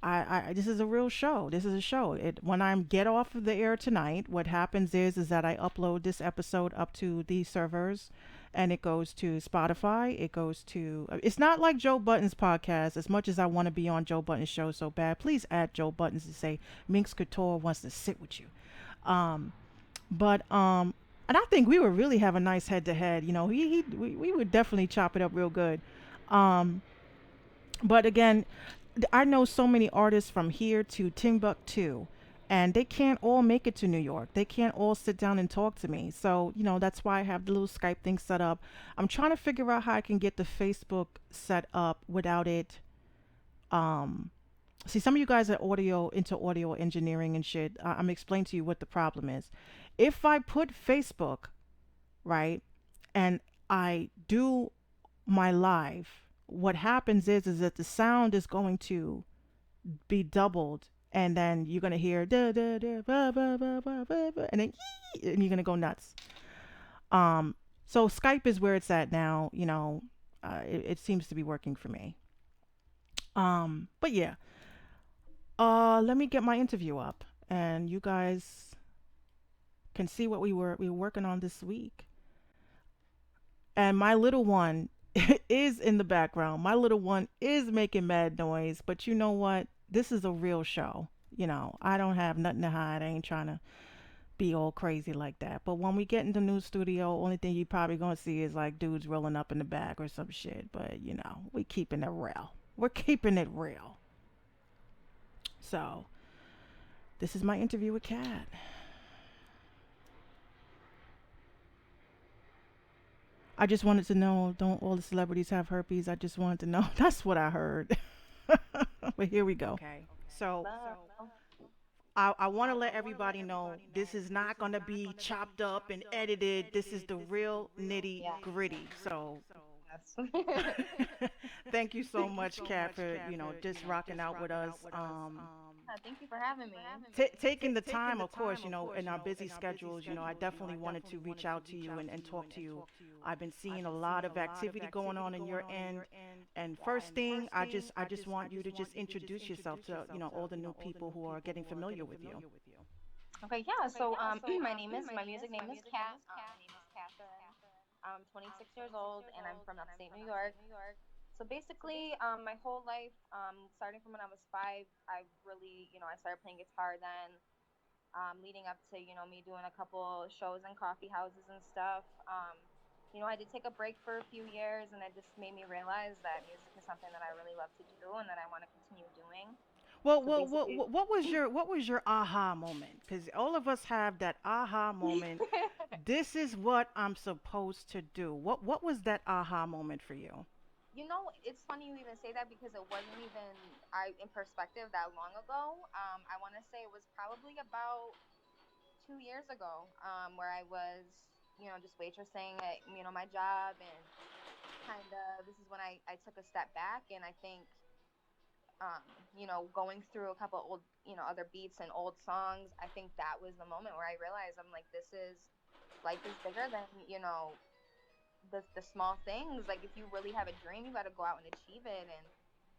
I this is a real show. This is a show. It when I get off of the air tonight, what happens is that I upload this episode up to these servers, and it goes to Spotify. It goes to. It's not like Joe Button's podcast. As much as I want to be on Joe Button's show so bad, please add Joe Buttons to say Minx Couture wants to sit with you. Um, but and I think we would really have a nice head to head. We would definitely chop it up real good. Um, but again, I know so many artists from here to Timbuktu, and they can't all make it to New York. They can't all sit down and talk to me. So, that's why I have the little Skype thing set up. I'm trying to figure out how I can get the Facebook set up without it. Um, See, some of you guys are into audio engineering and shit. I'm explaining to you what the problem is. If I put Facebook, right, and I do my live, what happens is that the sound is going to be doubled, and then you're gonna hear da da da ba ba ba ba ba ba, and then and you're gonna go nuts. So Skype is where it's at now. It seems to be working for me. But yeah, let me get my interview up, and you guys can see what we were working on this week. And my little one is in the background. My little one is making mad noise, but you know what? This is a real show. I don't have nothing to hide. I ain't trying to be all crazy like that. But when we get in the new studio, only thing you probably gonna see is like dudes rolling up in the back or some shit. But we keeping it real. We're keeping it real. So this is my interview with Kat. I just wanted to know, don't all the celebrities have herpes? I just wanted to know. That's what I heard. But here we go. Okay. So I want to let everybody know this is not going to be chopped up and edited. This is the real nitty Yeah. gritty. So Yes. thank you so much, Kat, for, just rocking out with us. Thank you for having me. Taking the time, of course, in our busy schedules, I definitely wanted to reach out to you and talk to you. I've been seeing a lot of activity going on in your end. And first thing, I just want you to just introduce yourself to, all the new people who are getting familiar with you. Okay, yeah. So, my music name is Kat. My name is Catherine. I'm 26 years old, and I'm from upstate New York. So basically, my whole life, starting from when I was 5, I really, I started playing guitar then. Leading up to me doing a couple shows in coffee houses and stuff. I did take a break for a few years, and it just made me realize that music is something that I really love to do and that I want to continue doing. Well, So well, what, basically, what what was your aha moment? Because all of us have that aha moment. This is what I'm supposed to do. What was that aha moment for you? it's funny you even say that because it wasn't even I in perspective that long ago. I want to say it was probably about 2 years ago, where I was, just waitressing at, my job, and kind of this is when I took a step back, and I think, going through a couple old, other beats and old songs, I think that was the moment where I realized I'm like, this is life is bigger than, the small things. Like, if you really have a dream, you got to go out and achieve it. And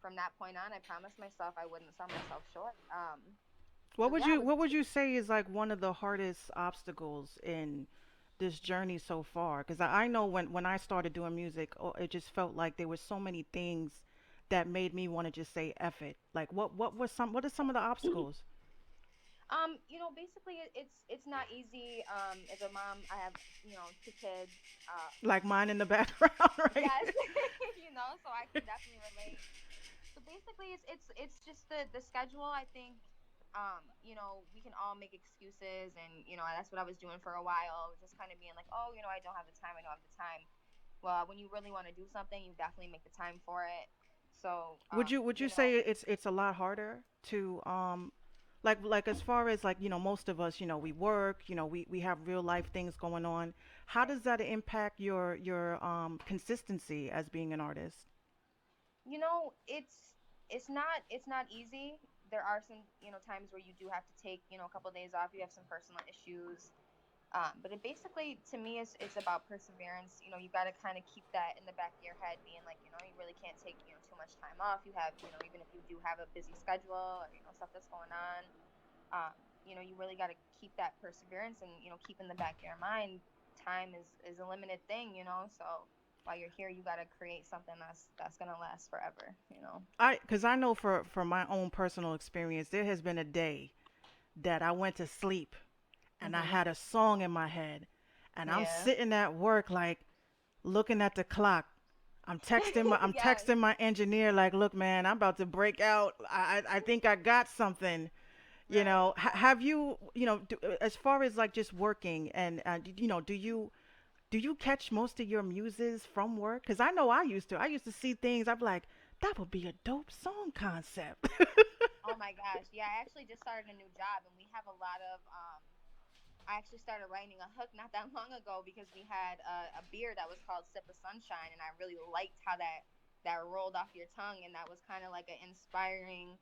from that point on, I promised myself I wouldn't sell myself short. What So would yeah, you it was. what would you say is like one of the hardest obstacles in this journey so far? Because I know when I started doing music, it just felt like there were so many things that made me want to just say F it. Like what are some of the obstacles? Basically, it's not easy. As a mom, I have, 2 kids. Like mine in the background, right? Yes, so I can definitely relate. So basically, it's just the schedule. I think, we can all make excuses, and that's what I was doing for a while, just kind of being like, oh, I don't have the time. I don't have the time. Well, when you really want to do something, you definitely make the time for it. So, Would you say it's a lot harder to like as far as like most of us we work we have real life things going on. How right. does that impact your consistency as being an artist? It's not easy. There are some, times where you do have to take, a couple of days off. You have some personal issues. But it basically, to me, is about perseverance. You got to kind of keep that in the back of your head, being like, you really can't take, too much time off. You have, even if you do have a busy schedule, or, stuff that's going on, you really got to keep that perseverance, and, keep in the back of your mind, time is a limited thing, so while you're here, you got to create something that's going to last forever, Because I know for my own personal experience, there has been a day that I went to sleep and I Mhm. had a song in my head, and I'm Yeah. sitting at work like looking at the clock. I'm Yes. texting my engineer like, look, man, I'm about to break out. I think I got something. Right. Have you, as far as like just working and, do you catch most of your muses from work? Because I know I used to. I used to see things. I'm like, that would be a dope song concept. Oh my gosh. Yeah, I actually just started a new job, and we have a lot of I actually started writing a hook not that long ago because we had a beer that was called Sip of Sunshine, and I really liked how that rolled off your tongue, and that was kind of like an inspiring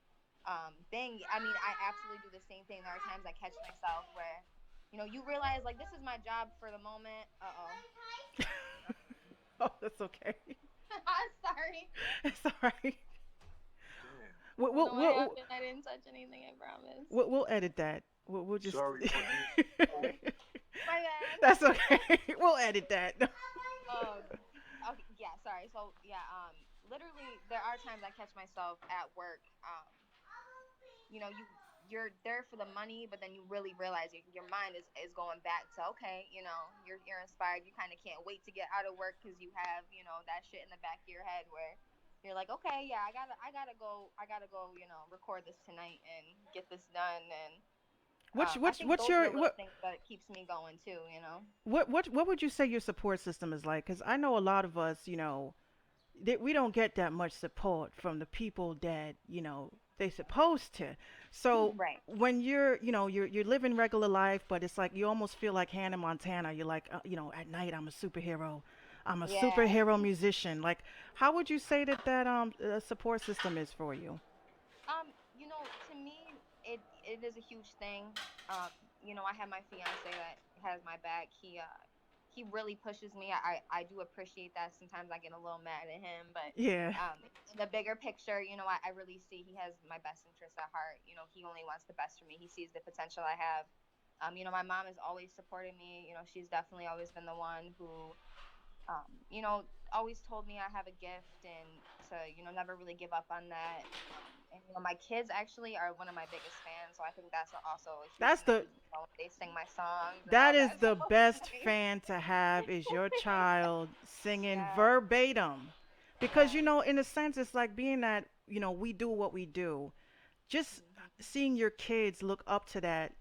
thing. I mean, I absolutely do the same thing. There are times I catch myself where, you realize, like, this is my job for the moment. Uh-oh. Oh, that's okay. Sorry. It's all right. I We'll, don't we'll, know what we'll, happened. I didn't touch anything, I promise. we'll edit that. We'll just. Okay. My bad. That's okay. We'll edit that. Um, okay, yeah, sorry. So yeah, literally, there are times I catch myself at work. You're there for the money, but then you really realize your mind is going back to, okay, you're inspired. You kind of can't wait to get out of work because you have, that shit in the back of your head where you're like, okay, yeah, I gotta go, record this tonight and get this done. And What's I what's think what's those are your the little things that keeps me going too. what would you say your support system is like? Because I know a lot of us, that we don't get that much support from the people that they supposed to. So Right. when you're living regular life, but it's like you almost feel like Hannah Montana. You're like, at night I'm a superhero. I'm a Yeah. superhero musician. Like, how would you say that support system is for you? To me, it is a huge thing. I have my fiance that has my back. He really pushes me. I do appreciate that. Sometimes I get a little mad at him, but Yeah. in the bigger picture, I really see he has my best interest at heart. He only wants the best for me. He sees the potential I have. My mom has always supported me. She's definitely always been the one who um, you know, always told me I have a gift and to, never really give up on that. And, my kids actually are one of my biggest fans. So I think that's also a huge That's thing that the keeps me going. They sing my songs and that all is that. the So it's best nice. fan to have is your child singing Yeah. verbatim. Because Yes. in a sense it's like being that, we do what we do. Just Hmm. seeing your kids look up to that,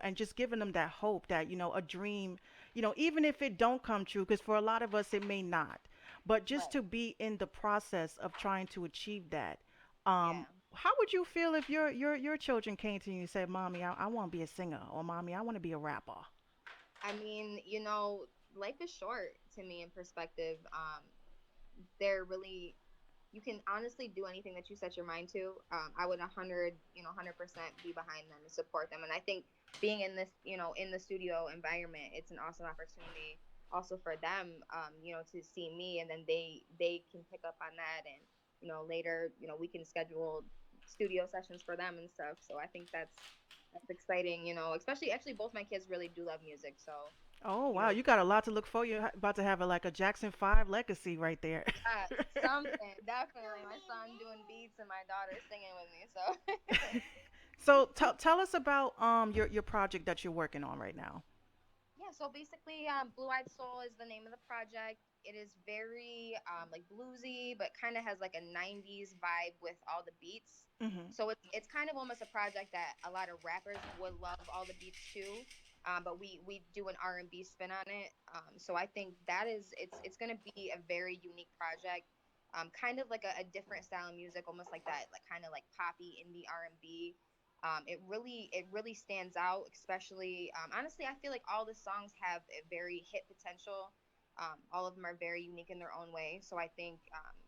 and just giving them that hope that, a dream, even if it don't come true, because for a lot of us it may not, but just Right. to be in the process of trying to achieve that. Yeah. How would you feel if your children came to you and said, "Mommy, I want to be a singer," or "Mommy, I want to be a rapper"? I mean, life is short to me in perspective. They're really you can honestly do anything that you set your mind to. I would 100% be behind them and support them. And I think being in this, in the studio environment, it's an awesome opportunity also for them, to see me, and then they can pick up on that, and later, we can schedule studio sessions for them and stuff. So I think that's exciting. Especially actually both my kids really do love music, so Oh you wow, know you got a lot to look for. You're about to have like a Jackson 5 legacy right there. Yes, something definitely. My son doing beats and my daughter singing with me. So, So tell us about your project that you're working on right now. yeah. So basically, Blue Eyed Soul is the name of the project. It is very like bluesy, but kind of has like a '90s vibe with all the beats. Mhm. So it's kind of almost a project that a lot of rappers would love all the beats too. But we do an R&B spin on it. So I think that is it's gonna be a very unique project. Kind of like a different style of music, almost like that, like kind of like poppy indie R&B. It really stands out, especially honestly, I feel like all the songs have a very hit potential. All of them are very unique in their own way. So I think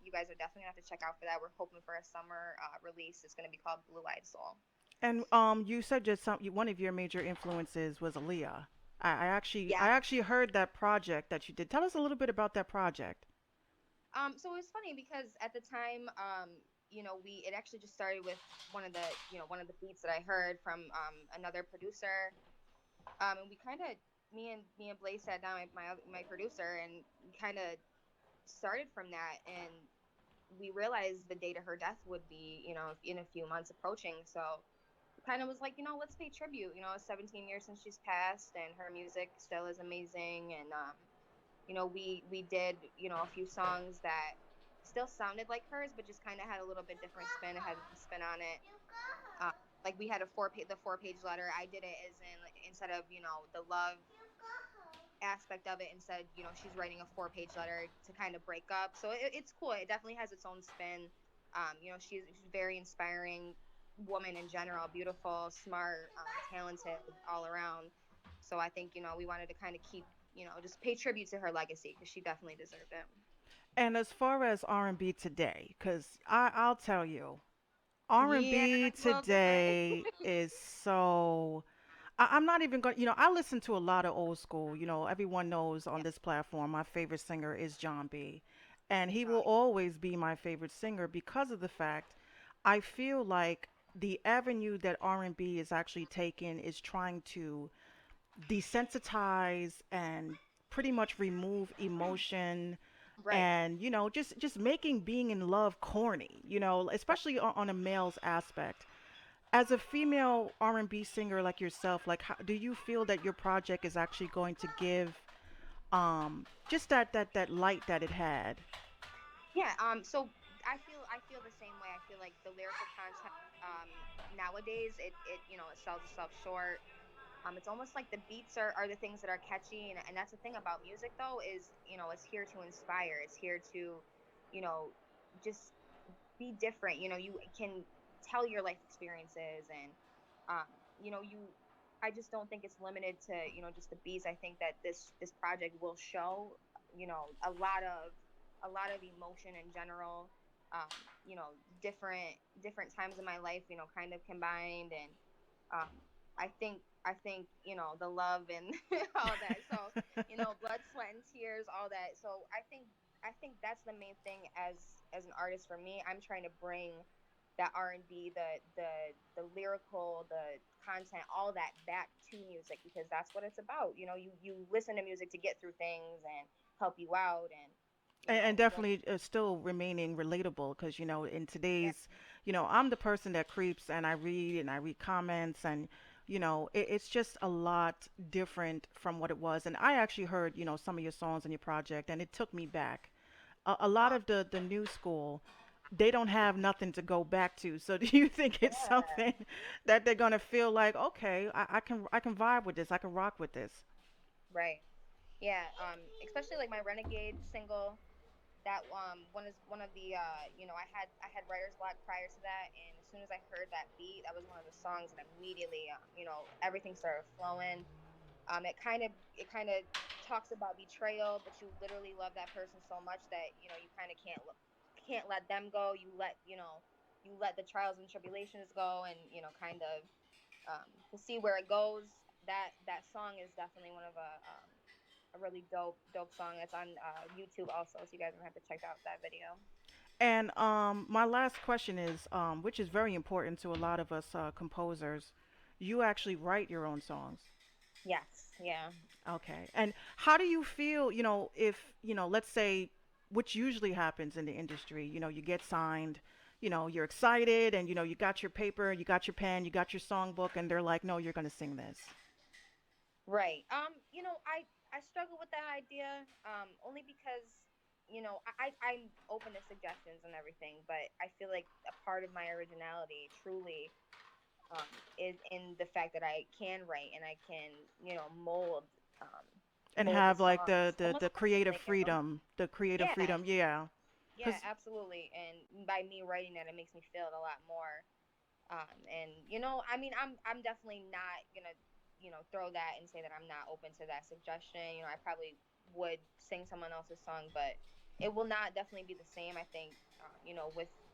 you guys are definitely gonna have to check out for that. We're hoping for a summer release. It's gonna be called Blue Eyed Soul. And you said just one of your major influences was Aaliyah. I Yeah. actually heard that project that you did. Tell us a little bit about that project. So it was funny because at the time, we it actually just started with one of the beats that I heard from another producer. And we kind of me and Blaze sat down with my producer, and we kind of started from that, and we realized the date of her death would be, in a few months approaching. So it kind of was like, let's pay tribute. It's 17 years since she's passed, and her music still is amazing. And we did, a few songs that still sounded like hers, but just kind of had a little bit different spin. It had my spin on it. Uh, like we had the 4-page letter. I did it as in like, instead of the love aspect of it, instead she's writing a 4-page letter to kind of break up. So it's cool. It definitely has its own spin. She's very inspiring woman in general, beautiful, smart, talented all around. So I think we wanted to kind of keep just pay tribute to her legacy because she definitely deserved it. And as far as R&B today, because I'll tell you, Yeah, R&B it's a little different. today is so. I'm not even going. I listen to a lot of old school. Everyone knows on Yeah. this platform my favorite singer is John B. And he will Oh, always be my favorite singer because of the fact I feel like the avenue that R&B is actually taking is trying to desensitize and pretty much remove emotion right. and just making being in love corny, Right. especially on a male's aspect. As a female R&B singer like yourself, like how do you feel that your project is actually going to give just that light that it had? Yeah. So I feel the same way. I feel like the lyrical content nowadays it sells itself short. It's almost like the beats are the things that are catchy, and that's the thing about music though is it's here to inspire. It's here to you know just be different. You can tell your life experiences, and um, you. I just don't think it's limited to just the beats. I think that this project will show a lot of emotion in general. Um, you know, different times in my life, kind of combined, and um, I think the love and all that. So blood, sweat, and tears, all that. So I think that's the main thing as an artist for me. I'm trying to bring that R&B, the lyrical, the content, all that back to music because that's what it's about. You listen to music to get through things and help you out, and And well, definitely still remaining relatable because in yeah, today's I'm the person that creeps and I read comments and it's just a lot different from what it was. And I actually heard some of your songs in your project and it took me back. A lot uh, of the new school, they don't have nothing to go back to. So do you think it's yeah, something that they're gonna feel like, okay, I can vibe with this, I can rock with this? right, yeah. Especially like my Renegade single. That one is one of the I had writer's block prior to that, and as soon as I heard that beat, that was one of the songs that immediately everything started flowing. It kind of talks about betrayal, but you literally love that person so much that you kind of can't let them go. You let the trials and tribulations go, and to see where it goes. That song is definitely one of a really dope song that's on YouTube also. So you guys are gonna have to check out that video. And my last question is, which is very important to a lot of us composers, you actually write your own songs. Yes, yeah. Okay. And how do you feel, if, let's say, which usually happens in the industry, you get signed, you're excited and, you got your paper, you got your pen, you got your songbook, and they're like, no, you're going to sing this. Right. I struggle with that idea. Only because I'm open to suggestions and everything, but I feel like a part of my originality truly is in the fact that I can write and I can mold um And mold the have like the, songs the, almost the creative like. freedom, the creative Yeah, freedom. Yeah. yeah, Because absolutely. And by me writing that, it makes me feel it a lot more. And I mean, I'm definitely not gonna throw that and say that I'm not open to that suggestion. I probably would sing someone else's song, but it will not definitely be the same. I think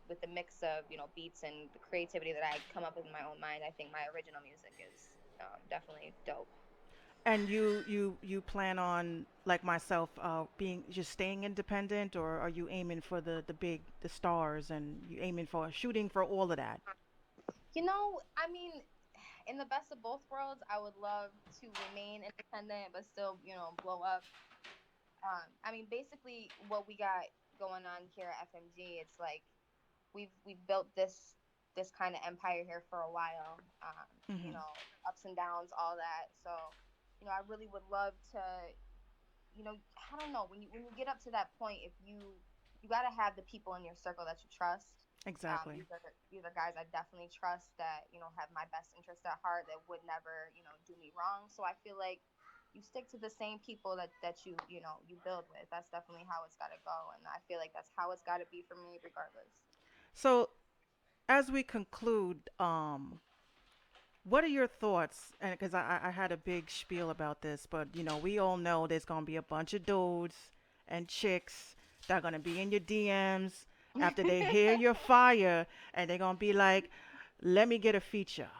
with the mix of beats and the creativity that I come up with in my own mind, I think my original music is definitely dope. And you plan on like myself being just staying independent, or are you aiming for the stars and you aiming for shooting for all of that? I mean, in the best of both worlds, I would love to remain independent, but still, blow up. I mean, basically, what we got going on here at FMG, it's like we've built this kind of empire here for a while. Hmm. Ups and downs, all that. So, I really would love to, I don't know, when you get up to that point, if you got to have the people in your circle that you trust. Exactly. These are guys I definitely trust that have my best interest at heart, that would never do me wrong. So I feel like you stick to the same people that you build with. That's definitely how it's got to go, and I feel like that's how it's got to be for me, regardless. So as we conclude, what are your thoughts? And because I had a big spiel about this, but we all know there's gonna be a bunch of dudes and chicks that are gonna be in your DMs after they hear your fire, and they're gonna be like, "Let me get a feature."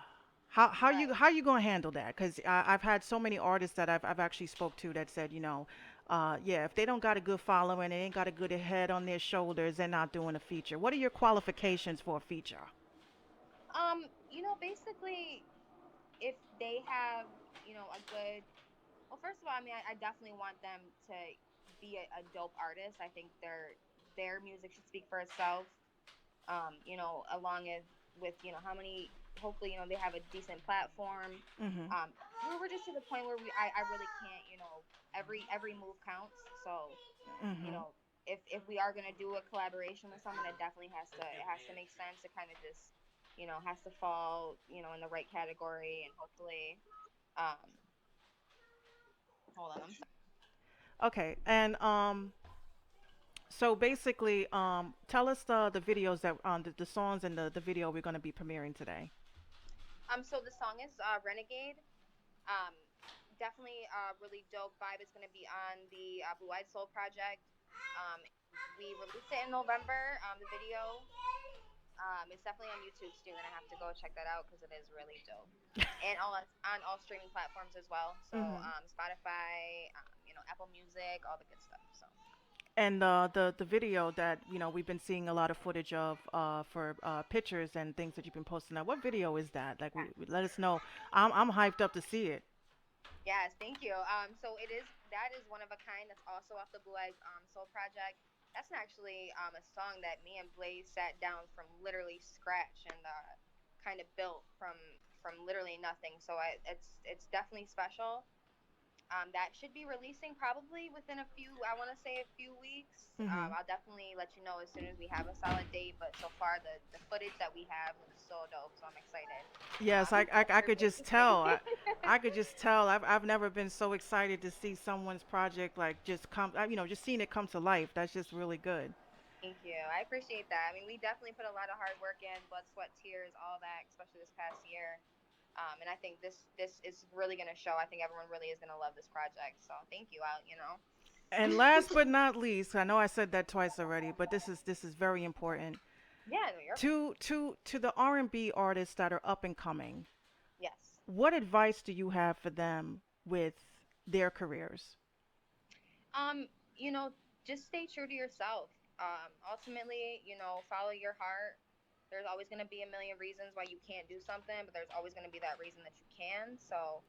How you Right. how you gonna handle that? Because I've had so many artists that I've actually spoke to that said, yeah, if they don't got a good following, they ain't got a good head on their shoulders, they're not doing a feature. What are your qualifications for a feature? Basically, if they have, a good, well, first of all, I mean, I definitely want them to be a dope artist. I think their music should speak for itself. Along with how many, hopefully, they have a decent platform. Mhm. We're just to the point where I really can't, every move counts. So, you Mhm. know, if we are gonna do a collaboration with someone, it has to make sense. It kind of just, has to fall, in the right category, and hopefully, um, hold on, I'm sorry. Okay, and so basically, tell us the videos that the songs and the video we're gonna be premiering today. So the song is Renegade. Um, Definitely a really dope vibe. It's gonna be on the Blue Eyed Soul project. We released it in November. The video. It's definitely on YouTube, so you're gonna have to go check that out because it is really dope. And on all streaming platforms as well. So Hmm. Spotify, Apple Music, all the good stuff. So And the video that we've been seeing a lot of footage of for pictures and things that you've been posting. Now, what video is that? Like, let us know. I'm hyped up to see it. yes, thank you. So that is one of a kind. That's also off the Blue Eyes Soul project. That's actually a song that me and Blaze sat down from literally scratch and kind of built from literally nothing. So it's definitely special. That should be releasing probably within I want to say a few weeks. Hmm. I'll definitely let you know as soon as we have a solid date. But so far, the footage that we have looks so dope. So I'm excited Yes, I for could Blaze just to see. tell. I could just tell. I've never been so excited to see someone's project like just come. Just seeing it come to life. That's just really good. Thank you. I appreciate that. I mean, we definitely put a lot of hard work in, blood, sweat, tears, all that, especially this past year. And I think this is really going to show. I think everyone really is going to love this project. So thank you. And last but not least, I know I said that twice already, but this is very important Yeah, no, you're fine. to the R&B artists that are up and coming. Yes. What advice do you have for them with their careers? Um, you know, just stay true to yourself. Ultimately, follow your heart. There's always going to be a million reasons why you can't do something, but there's always going to be that reason that you can. So,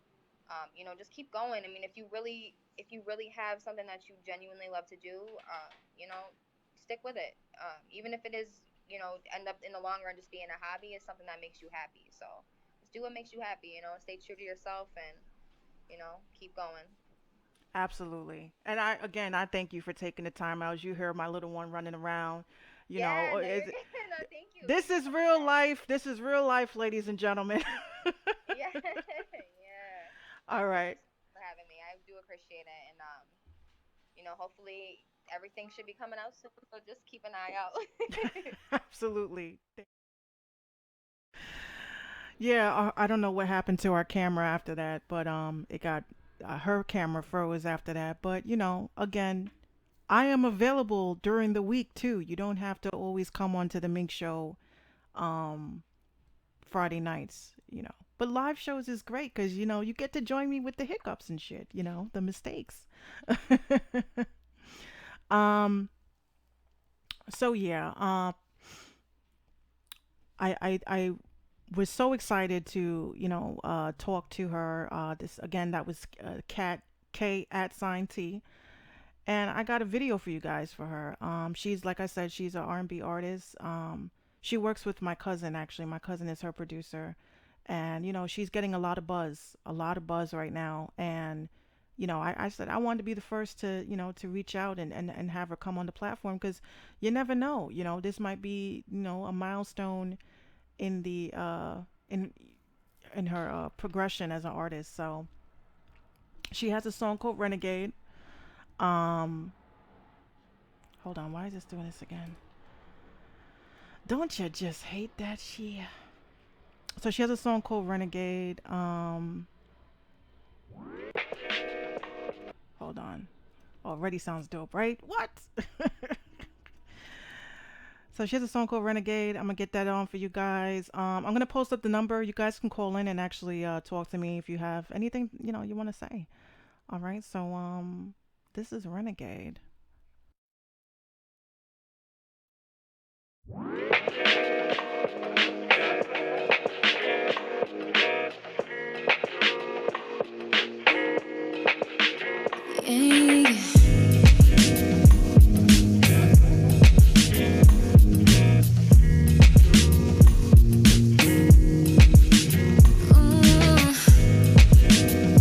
just keep going. I mean, if you really have something that you genuinely love to do, stick with it. Even if it is, end up in the long run just being a hobby, is something that makes you happy. So, just do what makes you happy. Stay true to yourself and keep going. Absolutely. And I thank you for taking the time out. As you hear my little one running around, Yeah, no, is you're good. No, thank you. this Thank you is so much for real having life. me. This is real life, ladies and gentlemen. Yeah, yeah. All Thank you right. so much for having me. I do appreciate it, and hopefully everything should be coming out soon. So just keep an eye out. Absolutely. Yeah, I don't know what happened to our camera after that, but it got her camera froze after that. But again, I am available during the week too. You don't have to always come on to the Mink show um Friday nights. But live shows is great because you get to join me with the hiccups and shit. The mistakes. um. So yeah. I was so excited to talk to her. This again, that was Cat K at sign T, and I got a video for you guys for her. She's like I said, she's an R&B artist. She works with my cousin actually. My cousin is her producer, and she's getting a lot of buzz right now. And I said I wanted to be the first to to reach out and have her come on the platform because you never know. This might be a milestone in the in her progression as an artist. So she has a song called Renegade. Um, hold on, why is this doing this again? Don't you just hate that shit? So she has a song called Renegade. Hold on. Already sounds dope, right? What? So she has a song called Renegade. I'm gonna get that on for you guys. I'm gonna post up the number. You guys can call in and actually talk to me if you have anything you want to say. All right. So this is Renegade. Yeah.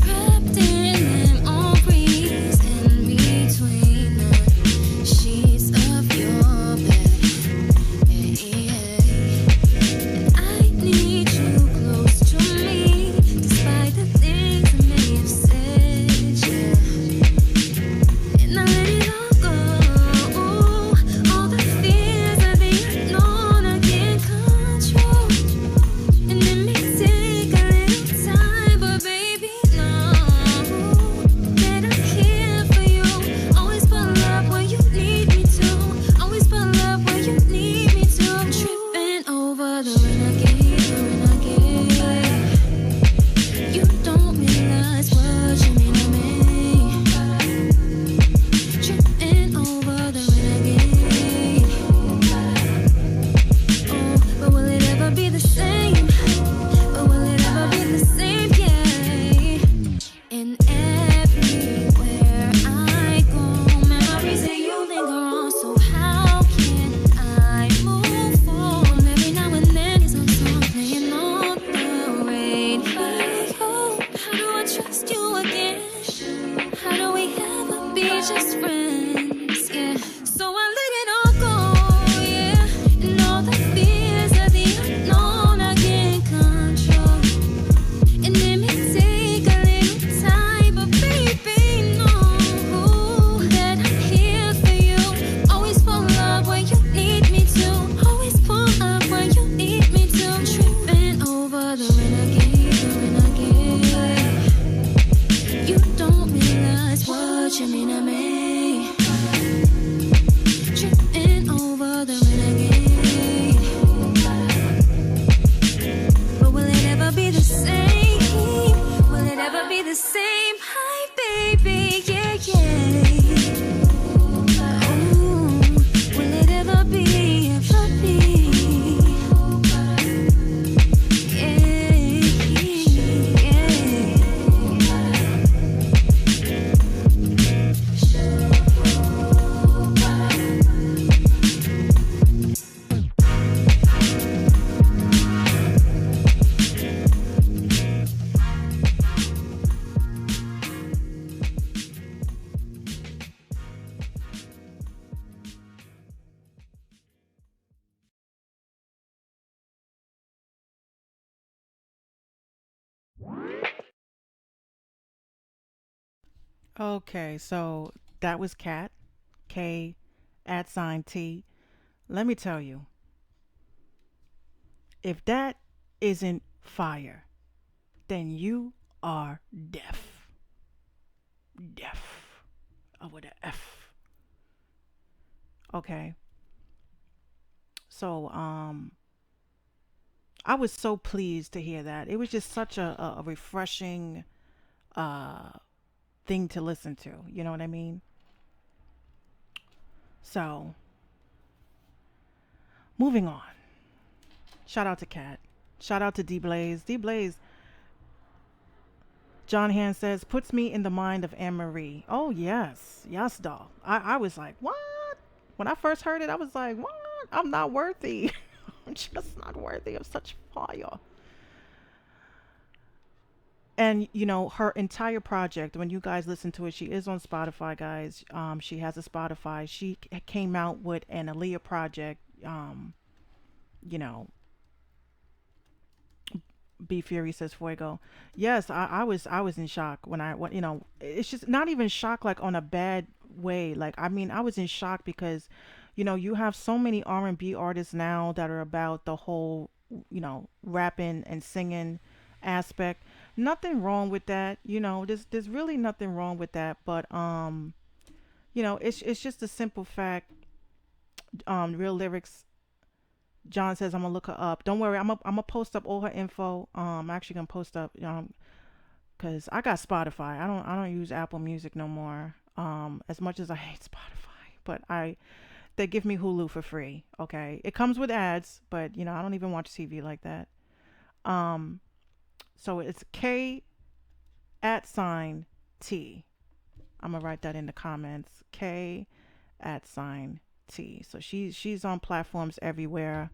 Wrapped in them all breeze in between the sheets of your bed. I need you close to me, despite the things I may have said. Yeah. do I trust you again? How do we ever be just friends? Yeah. So I let it all go, yeah. And all the fears of the unknown I can't control. And it may take a little time, but baby, know that I'm here for you. Always pull up when you need me to. Always pull up when you need me to. Tripping over the renegade, the renegade. You don't realize what you mean to me. Tripping over the renegade. But will it ever be the same? Will it ever be the same? Hi, baby, yeah, yeah. Oh, will it ever be, ever be? Okay, so that was Cat, K at sign T. Let me tell you, if that isn't fire, then you are deaf. Deaf. Oh, with a F. Okay. So, I was so pleased to hear that. It was just such a refreshing uh thing to listen to. You know what I mean? So, moving on. Shout out to Cat. Shout out to D Blaze. D Blaze, John Hand says, puts me in the mind of Anne Marie. Oh, yes. Yes, doll. I was like, what? When I first heard it, I was like, what? I'm not worthy. I'm just not worthy of such fire. And, you know, her entire project, when you guys listen to it, she is on Spotify, guys. She has a Spotify. She came out with an Aaliyah project, you know, B Fury says Fuego. Yes, I was in shock when you know, it's just not even shock like on a bad way. Like, I mean, I was in shock because, you know, you have so many R&B artists now that are about the whole, you know, rapping and singing aspect. Nothing wrong with that. You know, there's really nothing wrong with that, but you know, it's just a simple fact. Real lyrics, John says I'm gonna look her up. Don't worry, I'm gonna post up all her info. I'm actually gonna post up, cause I got Spotify. I don't use Apple Music no more. As much as I hate Spotify, but they give me Hulu for free. Okay, it comes with ads, but you know I don't even watch TV like that. Um, so it's K at sign T. I'm gonna write that in the comments. K at sign T. So she's on platforms everywhere.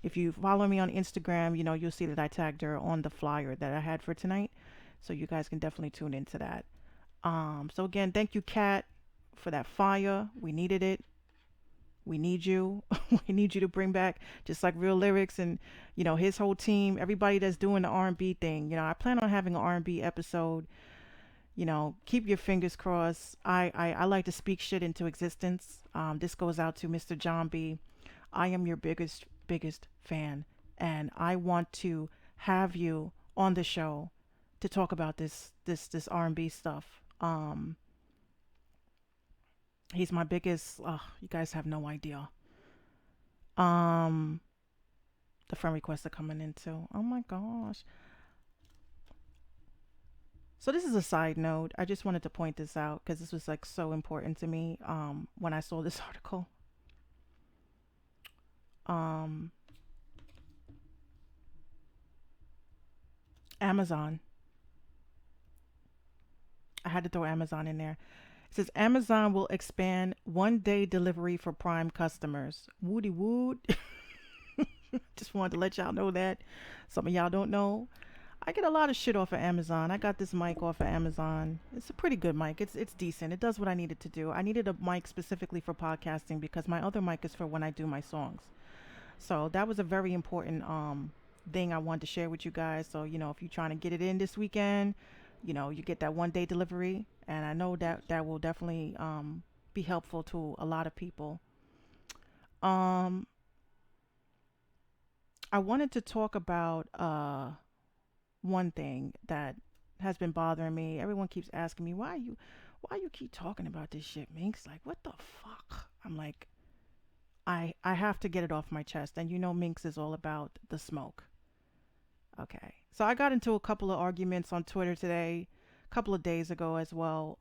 If you follow me on Instagram, you know, you'll see that I tagged her on the flyer that I had for tonight. So you guys can definitely tune into that. So again, thank you, Kat, for that fire. We needed it. We need you. We need you to bring back just like Real Lyrics and, you know, his whole team, everybody that's doing the R&B thing. You know, I plan on having an R&B episode. You know, keep your fingers crossed. I like to speak shit into existence. This goes out to Mr. John B. I am your biggest fan, and I want to have you on the show to talk about this R&B stuff. He's my biggest. You guys have no idea. Um, the friend requests are coming in too. Oh my gosh. So this is a side note. I just wanted to point this out because this was like so important to me. When I saw this article. Um, Amazon. I had to throw Amazon in there. It says Amazon will expand 1 day delivery for Prime customers. Woody wood. Just wanted to let y'all know that. Some of y'all don't know. I get a lot of shit off of Amazon. I got this mic off of Amazon. It's a pretty good mic. It's decent. It does what I needed to do. I needed a mic specifically for podcasting because my other mic is for when I do my songs. So that was a very important thing I wanted to share with you guys. So, if you're trying to get it in this weekend, you get that 1 day delivery, and I know that that will definitely be helpful to a lot of people. Um I wanted to talk about one thing that has been bothering me. Everyone keeps asking me why you keep talking about this shit, Minx? Like, what the fuck? I'm like, I have to get it off my chest. And Minx is all about the smoke. Okay. So I got into a couple of arguments on Twitter today, a couple of days ago as well,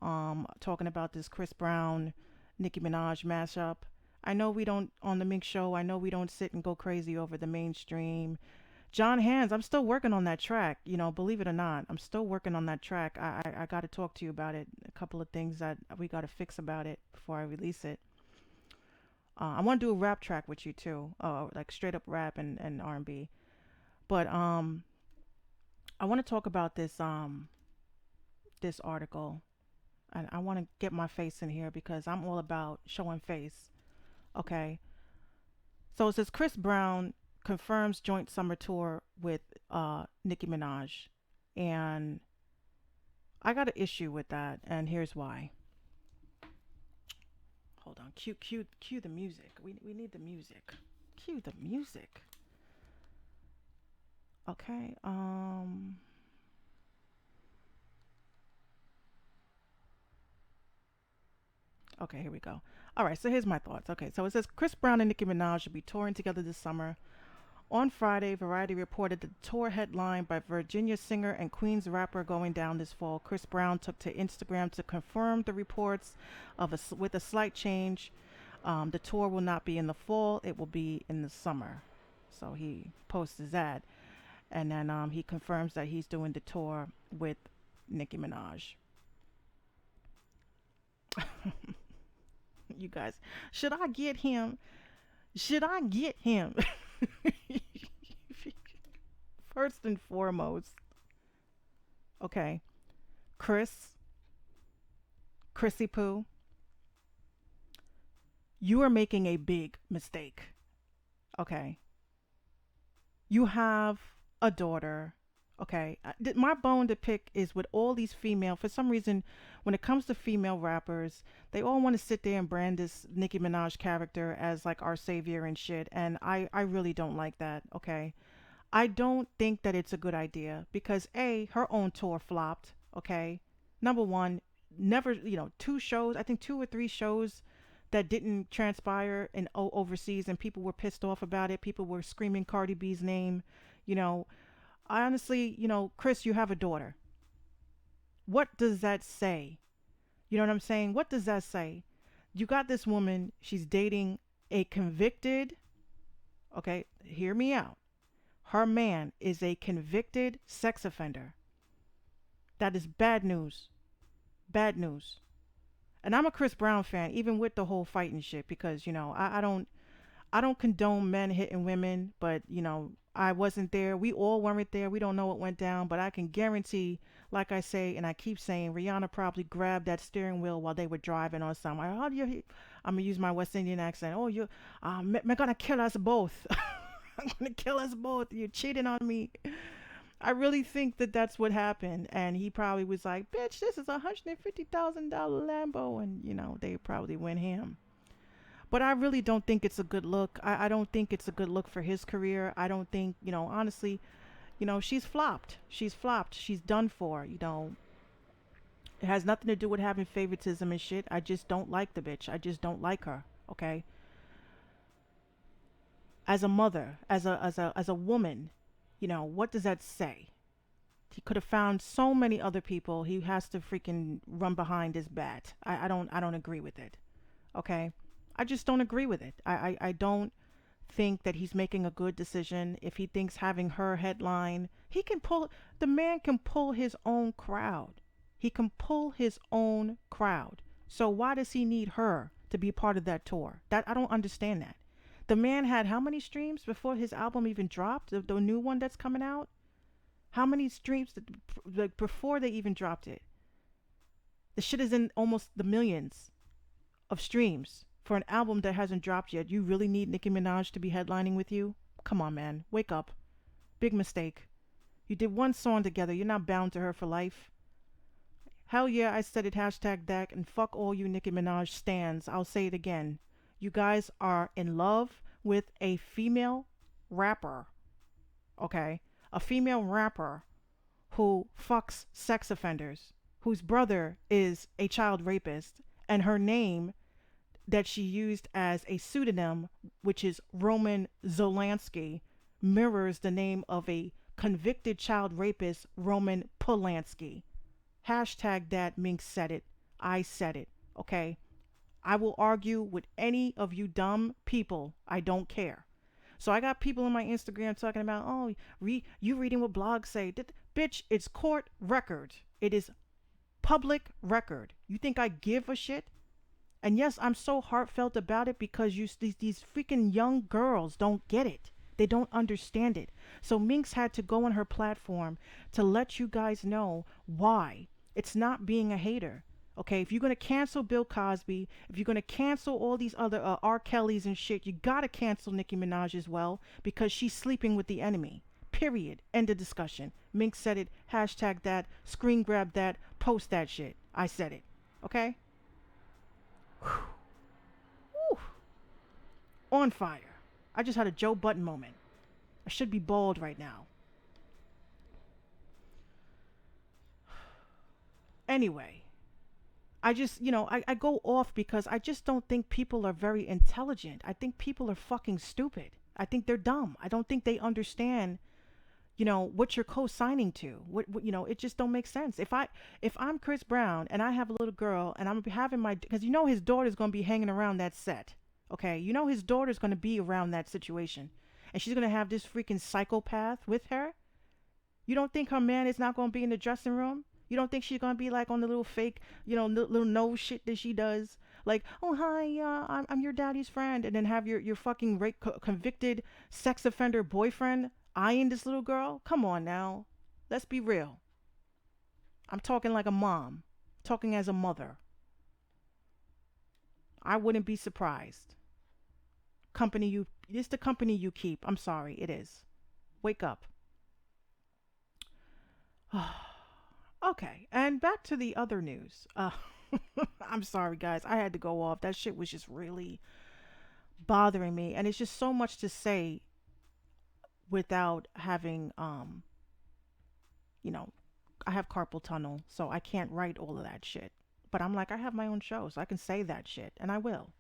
talking about this Chris Brown, Nicki Minaj mashup. I know we don't, on the Minx show, I know we don't sit and go crazy over the mainstream. John Hands, I'm still working on that track, believe it or not. I'm still working on that track. I got to talk to you about it. A couple of things that we got to fix about it before I release it. I want to do a rap track with you too, like straight up rap and R&B. But I want to talk about this article, and I want to get my face in here because I'm all about showing face. Okay, so it says Chris Brown confirms joint summer tour with Nicki Minaj, and I got an issue with that, and here's why. Hold on, cue the music. We need the music. Cue the music. Okay. Okay, here we go. All right, so here's my thoughts. Okay, so it says Chris Brown and Nicki Minaj will be touring together this summer. On Friday, Variety reported the tour headlined by Virginia singer and Queens rapper going down this fall. Chris Brown took to Instagram to confirm the reports with a slight change. The tour will not be in the fall; it will be in the summer. So he posts that, and then he confirms that he's doing the tour with Nicki Minaj. You guys, should I get him? Should I get him? First and foremost, okay, Chrissy Poo, you are making a big mistake. Okay, you have a daughter. Okay, my bone to pick is with all these female. For some reason, when it comes to female rappers, they all want to sit there and brand this Nicki Minaj character as like our savior and shit. And I really don't like that. Okay, I don't think that it's a good idea because her own tour flopped. Okay, number one, never, two shows. I think two or three shows that didn't transpire in overseas, and people were pissed off about it. People were screaming Cardi B's name. You know, I honestly, Chris, you have a daughter. What does that say? You know what I'm saying? What does that say? You got this woman, she's dating a convicted, okay, hear me out. Her man is a convicted sex offender. That is bad news. Bad news. And I'm a Chris Brown fan, even with the whole fighting shit, because, I don't condone men hitting women, but I wasn't there. We all weren't there. We don't know what went down, but I can guarantee, like I say, and I keep saying, Rihanna probably grabbed that steering wheel while they were driving or something. How do you? I'm gonna use my West Indian accent. Oh, I'm gonna kill us both. I'm gonna kill us both. You're cheating on me. I really think that that's what happened, and he probably was like, "Bitch, this is $150,000 Lambo," and they probably went ham. But I really don't think it's a good look. I don't think it's a good look for his career. I don't think, honestly, she's flopped. She's flopped. She's done for, It has nothing to do with having favoritism and shit. I just don't like the bitch. I just don't like her. Okay. As a mother, as a woman, what does that say? He could have found so many other people. He has to freaking run behind his bat. I don't agree with it. Okay. I just don't agree with it. I don't think that he's making a good decision. If he thinks having her headline, the man can pull his own crowd. He can pull his own crowd. So why does he need her to be part of that tour? That I don't understand that. The man had how many streams before his album even dropped? The new one that's coming out? How many streams like before they even dropped it? The shit is in almost the millions of streams for an album that hasn't dropped yet. You really need Nicki Minaj to be headlining with you? Come on, man. Wake up. Big mistake. You did one song together. You're not bound to her for life. Hell yeah, I said it. Hashtag that. And fuck all you Nicki Minaj stands. I'll say it again. You guys are in love with a female rapper. Okay? A female rapper who fucks sex offenders, whose brother is a child rapist, and her name that she used as a pseudonym, which is Roman Zolansky, mirrors the name of a convicted child rapist, Roman Polanski. Hashtag that Minx said it. I said it. Okay? I will argue with any of you dumb people. I don't care. So I got people on my Instagram talking about, oh, you reading what blogs say. Bitch, it's court record. It is public record. You think I give a shit? And yes, I'm so heartfelt about it because these freaking young girls don't get it. They don't understand it. So Minx had to go on her platform to let you guys know why. It's not being a hater. Okay, if you're going to cancel Bill Cosby, if you're going to cancel all these other R. Kellys and shit, you got to cancel Nicki Minaj as well because she's sleeping with the enemy. Period. End of discussion. Minx said it. Hashtag that. Screen grab that. Post that shit. I said it. Okay? Whew. On fire. I just had a Joe Button moment. I should be bald right now. Anyway, I just, I go off because I just don't think people are very intelligent. I think people are fucking stupid. I think they're dumb. I don't think they understand, what you're co-signing to. What it just don't make sense. If I'm Chris Brown and I have a little girl and I'm having because his daughter's going to be hanging around that set. Okay? His daughter's going to be around that situation. And she's going to have this freaking psychopath with her. You don't think her man is not going to be in the dressing room? You don't think she's going to be like on the little fake, little nose shit that she does? Like, oh, hi, I'm your daddy's friend. And then have your fucking convicted sex offender boyfriend eyeing this little girl? Come on now. Let's be real. I'm talking like a mom. Talking as a mother. I wouldn't be surprised. It's the company you keep. I'm sorry, it is. Wake up. Okay, and back to the other news. I'm sorry, guys. I had to go off. That shit was just really bothering me, and it's just so much to say without having, I have carpal tunnel, so I can't write all of that shit. But I'm like, I have my own show, so I can say that shit, and I will.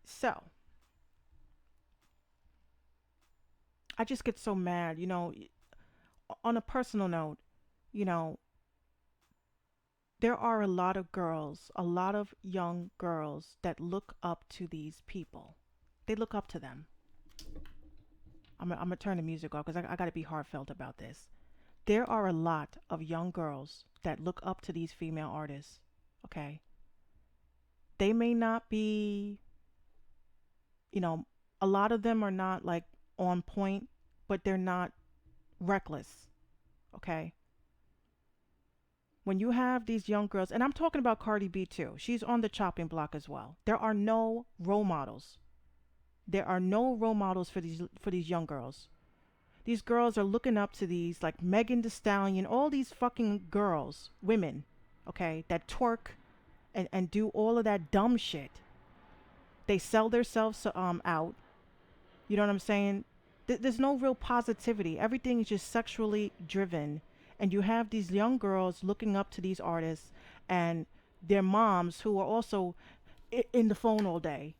So, I just get so mad, on a personal note, there are a lot of girls, a lot of young girls that look up to these people. They look up to them. I'm going to turn the music off because I got to be heartfelt about this. There are a lot of young girls that look up to these female artists, okay? They may not be, a lot of them are not like on point, but they're not reckless, okay? When you have these young girls, and I'm talking about Cardi B too, she's on the chopping block as well. There are no role models. There are no role models for these young girls. These girls are looking up to these like Megan Thee Stallion, all these fucking girls, women, okay, that twerk and do all of that dumb shit. They sell themselves out. You know what I'm saying? There's no real positivity. Everything is just sexually driven. And you have these young girls looking up to these artists and their moms who are also in the phone all day.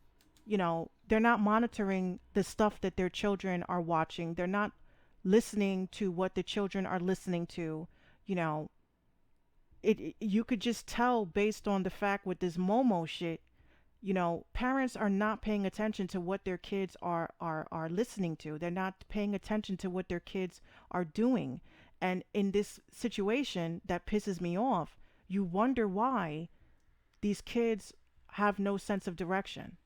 They're not monitoring the stuff that their children are watching. They're not listening to what the children are listening to. You could just tell based on the fact with this Momo shit, parents are not paying attention to what their kids are listening to. They're not paying attention to what their kids are doing. And in this situation that pisses me off, you wonder why these kids have no sense of direction.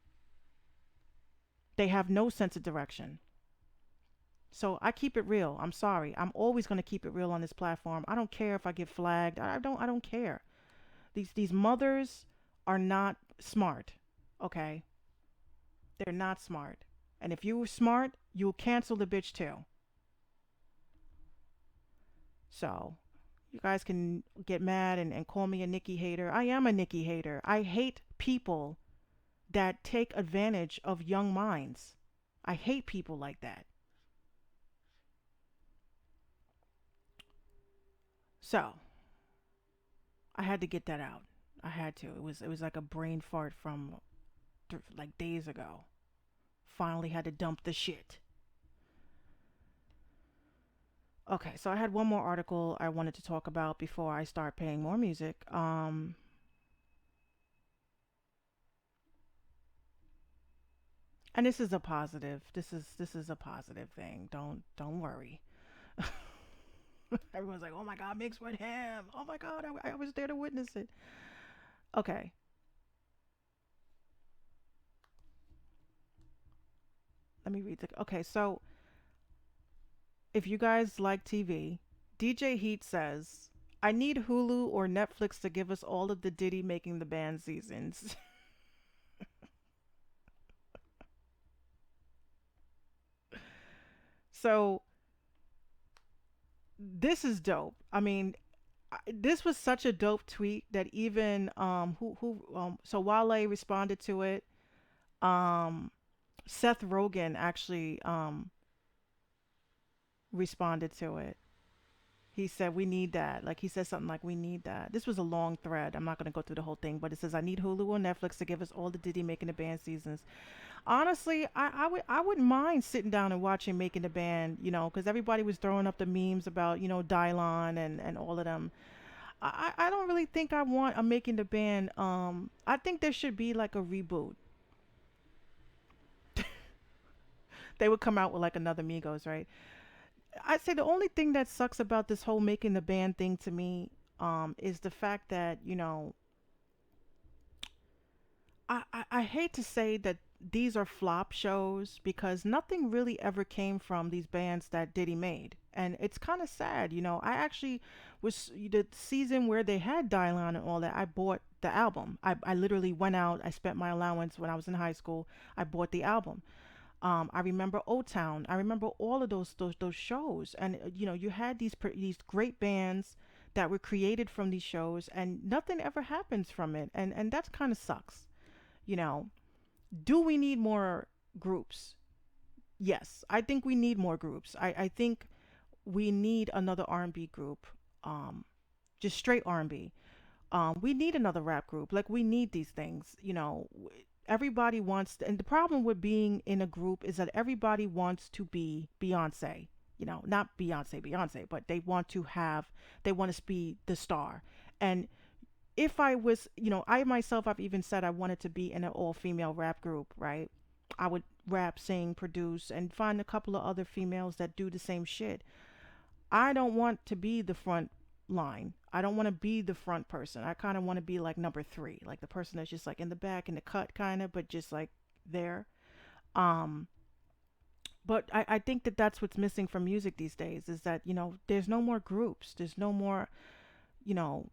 They have no sense of direction. So I keep it real. I'm sorry. I'm always going to keep it real on this platform. I don't care if I get flagged. I don't care. These mothers are not smart. Okay? They're not smart. And if you were smart, you'll cancel the bitch too. So you guys can get mad and call me a Nikki hater. I am a Nikki hater. I hate people that take advantage of young minds. I hate people like that. So I had to get that out. I had to. It was like a brain fart from like days ago. Finally had to dump the shit. Okay, so I had one more article I wanted to talk about before I start playing more music. And this is a positive. This is a positive thing. Don't worry. Everyone's like, "Oh my God, Mix with him. Oh my God, I was there to witness it." Okay, let me read the. Okay, so if you guys like TV, DJ Heat says, "I need Hulu or Netflix to give us all of the Diddy making the band seasons." So this is dope. I mean, this was such a dope tweet that even so Wale responded to it. Um, Seth Rogen actually responded to it. He said we need that. Like he said something like we need that. This was a long thread. I'm not going to go through the whole thing, but it says I need Hulu or Netflix to give us all the Diddy making the band seasons. Honestly, I wouldn't mind sitting down and watching making the band, because everybody was throwing up the memes about, Dylon and all of them. I don't really think I want a making the band. I think there should be like a reboot. They would come out with like another Migos, right? I'd say the only thing that sucks about this whole making the band thing to me, is the fact that, I hate to say that these are flop shows because nothing really ever came from these bands that Diddy made. And it's kind of sad, I actually was the season where they had Dylon and all that. I bought the album. I literally went out. I spent my allowance when I was in high school. I bought the album. I remember O Town. I remember all of those shows. And you had these great bands that were created from these shows, and nothing ever happens from it. And that's kind of sucks. You know, do we need more groups? Yes, I think we need more groups. I think we need another R&B group. Just straight R&B. We need another rap group. Like we need these things. Everybody wants, and the problem with being in a group is that everybody wants to be Beyonce. Not Beyonce, but they want to be the star. And if I was, I myself, I've even said I wanted to be in an all female rap group, right? I would rap, sing, produce, and find a couple of other females that do the same shit. I don't want to be the front line. I don't want to be the front person. I kind of want to be like number three, like the person that's just like in the back in the cut, kind of, but just like there. Um, but I think that that's what's missing from music these days is that, there's no more groups. There's no more,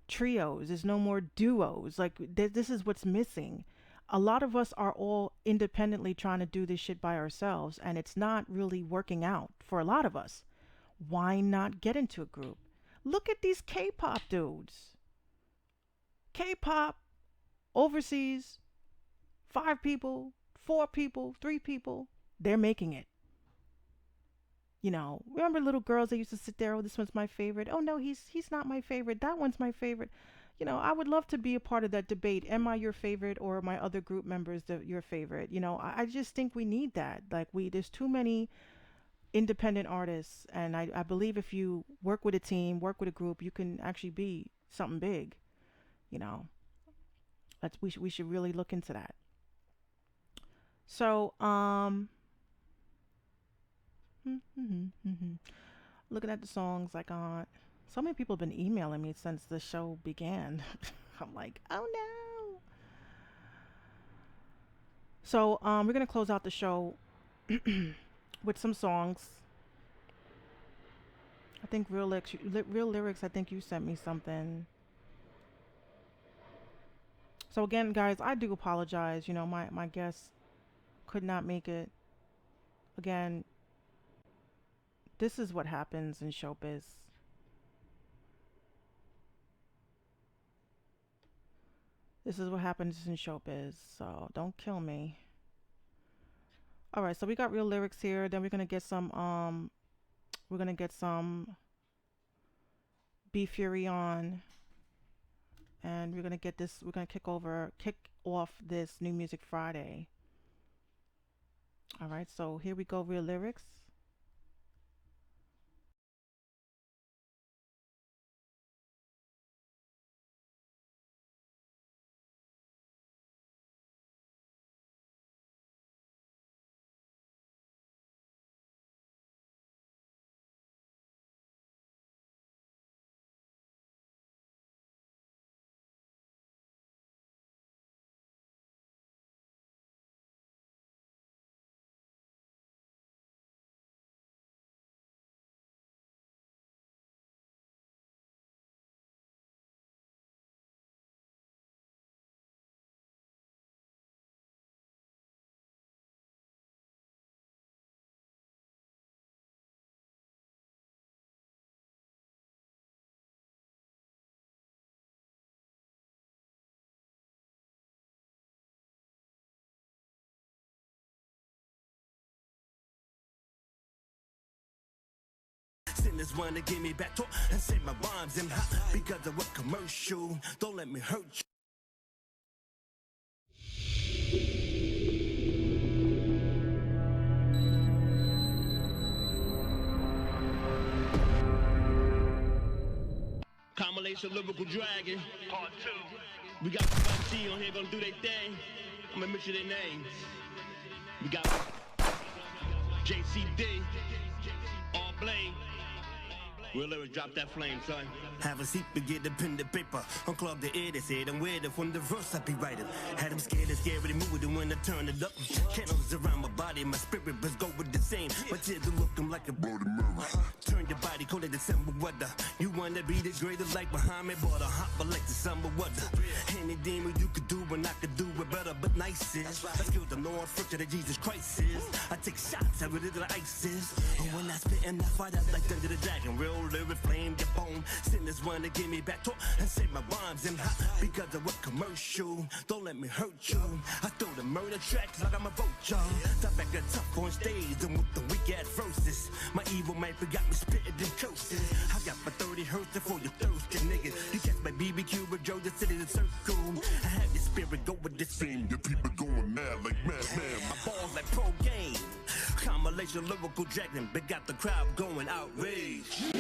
trios. There's no more duos. Like, this is what's missing. A lot of us are all independently trying to do this shit by ourselves, and it's not really working out for a lot of us. Why not get into a group? Look at these K-pop dudes. K-pop, overseas, 5 people, 4 people, 3 people, they're making it. Remember little girls that used to sit there, oh, this one's my favorite. Oh no, he's not my favorite. That one's my favorite. I would love to be a part of that debate. Am I your favorite or are my other group members your favorite? I just think we need that. Like there's too many independent artists, and I believe if you work with a team, work with a group, you can actually be something big. You know, we should really look into that. So looking at the songs, like so many people have been emailing me since the show began. I'm like, oh no. So we're gonna close out the show with some songs. I think real lyrics. I think you sent me something. So again, guys, I do apologize. You know, my guest could not make it. Again, this is what happens in showbiz. This is what happens in showbiz. So don't kill me. All right, so we got real lyrics here. Then we're gonna get some B Fury on, and we're gonna get this. We're gonna kick off this New Music Friday. All right, so here we go. Real lyrics. Sinners wanna give me back talk and say my rhymes am hot because of a commercial. Don't let me hurt you. Combination lyrical dragon. Part 2. We got some on here gonna do their thing. I'm gonna mention their names. We got JCD, All Blame. Real lyrics, drop that flame, son. Have a seat, but get a pen to paper. Unclog the air, they said I'm weird. From the verse I be writing. Had them scared and scared, they moved and when I turned it up. Candles around my body, my spirit was go with the same. My tears will look them like a bloody mirror. Turn your body cold in December weather. You wanna be the greatest like Muhammad, but a hot but like the summer weather. Anything you could do and I could do it better, but nice is. Let's kill the Lord, friction that Jesus Christ is. I take shots, I really like ISIS. And when I spit and I fight out like Thunder the Dragon, real lyric flame your bone. Sinners wanna give me back talk and say my rhymes am hot because of a commercial. Don't let me hurt you. I throw the murder tracks like I'm a vulture. Top back and tough on stage and with the weak ass verses. My evil man got me spitting in curses. I got my 30 hertz for you thirsty niggas. You catch my BBQ with Joe just sitting in a circle. I have your spirit go with this thing. Your people going mad like madman. My balls like pro game. Combination lyrical dragon, but got the crowd going outraged.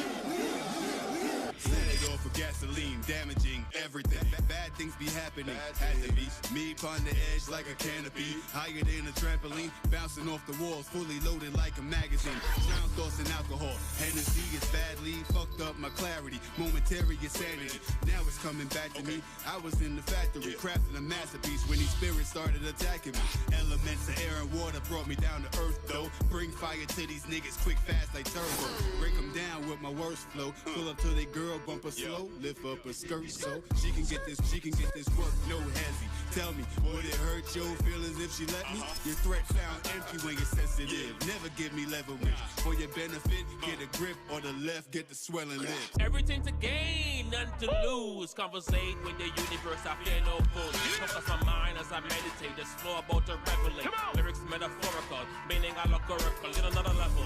Set it off for gasoline, damaging everything. Bad things be happening. Had to be me upon the edge like a canopy, higher than a trampoline, bouncing off the walls, fully loaded like a magazine. Drown thoughts in alcohol. Hennessy is badly fucked up my clarity, momentary insanity. Now it's coming back to me. I was in the factory, crafting a masterpiece when these spirits started attacking me. Elements of air and water brought me down to earth, though. Bring fire to these niggas quick, fast like turbo. Break them down with my worst flow. Pull up to they girl, bumper slow, lift up a skirt so she can get this work, no hezzy. Tell me, would it hurt your feelings if she let me? Your threat found empty when you're sensitive. Never give me leverage. For your benefit, get a grip, or the left, get the swelling lips. Everything to gain, none to lose. Conversate with the universe, I fear no fool. Focus my mind as I meditate, this flow about to revelate. Lyrics metaphorical, meaning I look oracle in another level.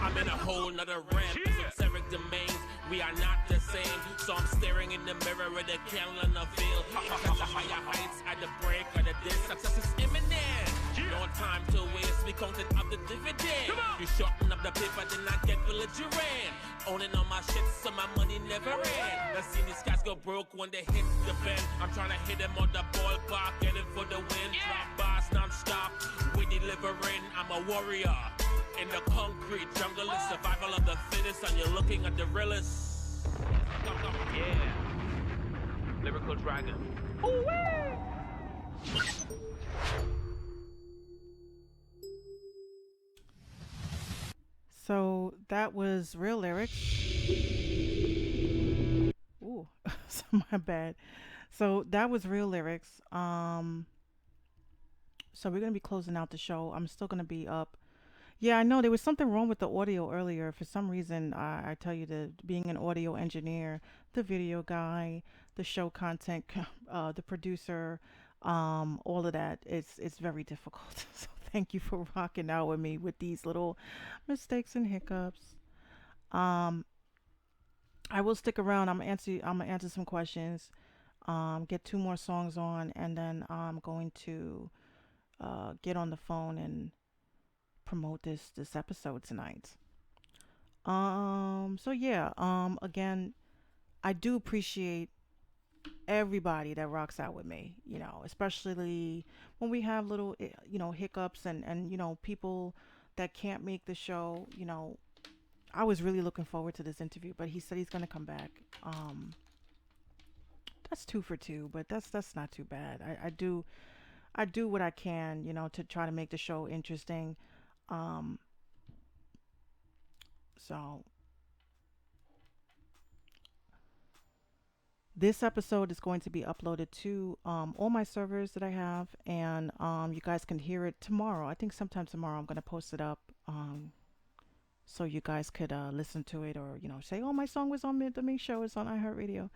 I'm in a whole nother realm, esoteric domains. We are not the same, so I'm staring in the mirror with a candle and a veil. Catch the higher heights at the break of the day. Success is imminent. No time to waste, we counting up the dividend. You shorten up the paper, then I get belligerent. Owning all my shit, so my money never end. I've seen these guys go broke when they hit the bend. I'm trying to hit them on the ballpark, get it for the win. Drop bars non-stop, we delivering. I'm a warrior. In the concrete jungle, it's survival of the fittest, and you're looking at the realest. Yeah, lyrical dragon. So that that was real lyrics. Ooh, so my bad. So that was real lyrics. So we're gonna be closing out the show. I'm still gonna be up. Yeah, I know there was something wrong with the audio earlier. For some reason, I tell you, the being an audio engineer, the video guy, the show content, the producer, all of that, it's very difficult. So thank you for rocking out with me with these little mistakes and hiccups. Um, I will stick around. I'm gonna answer some questions. Get two more songs on, and then I'm going to get on the phone and promote this episode tonight. So yeah, again, I do appreciate everybody that rocks out with me, especially when we have little, hiccups and, people that can't make the show, I was really looking forward to this interview, but he said he's gonna come back. That's two for two, but that's not too bad. I do what I can, to try to make the show interesting. Um, so this episode is going to be uploaded to all my servers that I have, and you guys can hear it tomorrow. I think sometime tomorrow I'm going to post it up, so you guys could listen to it, or say, "Oh, my song was on the Minx Show. It's on iHeartRadio."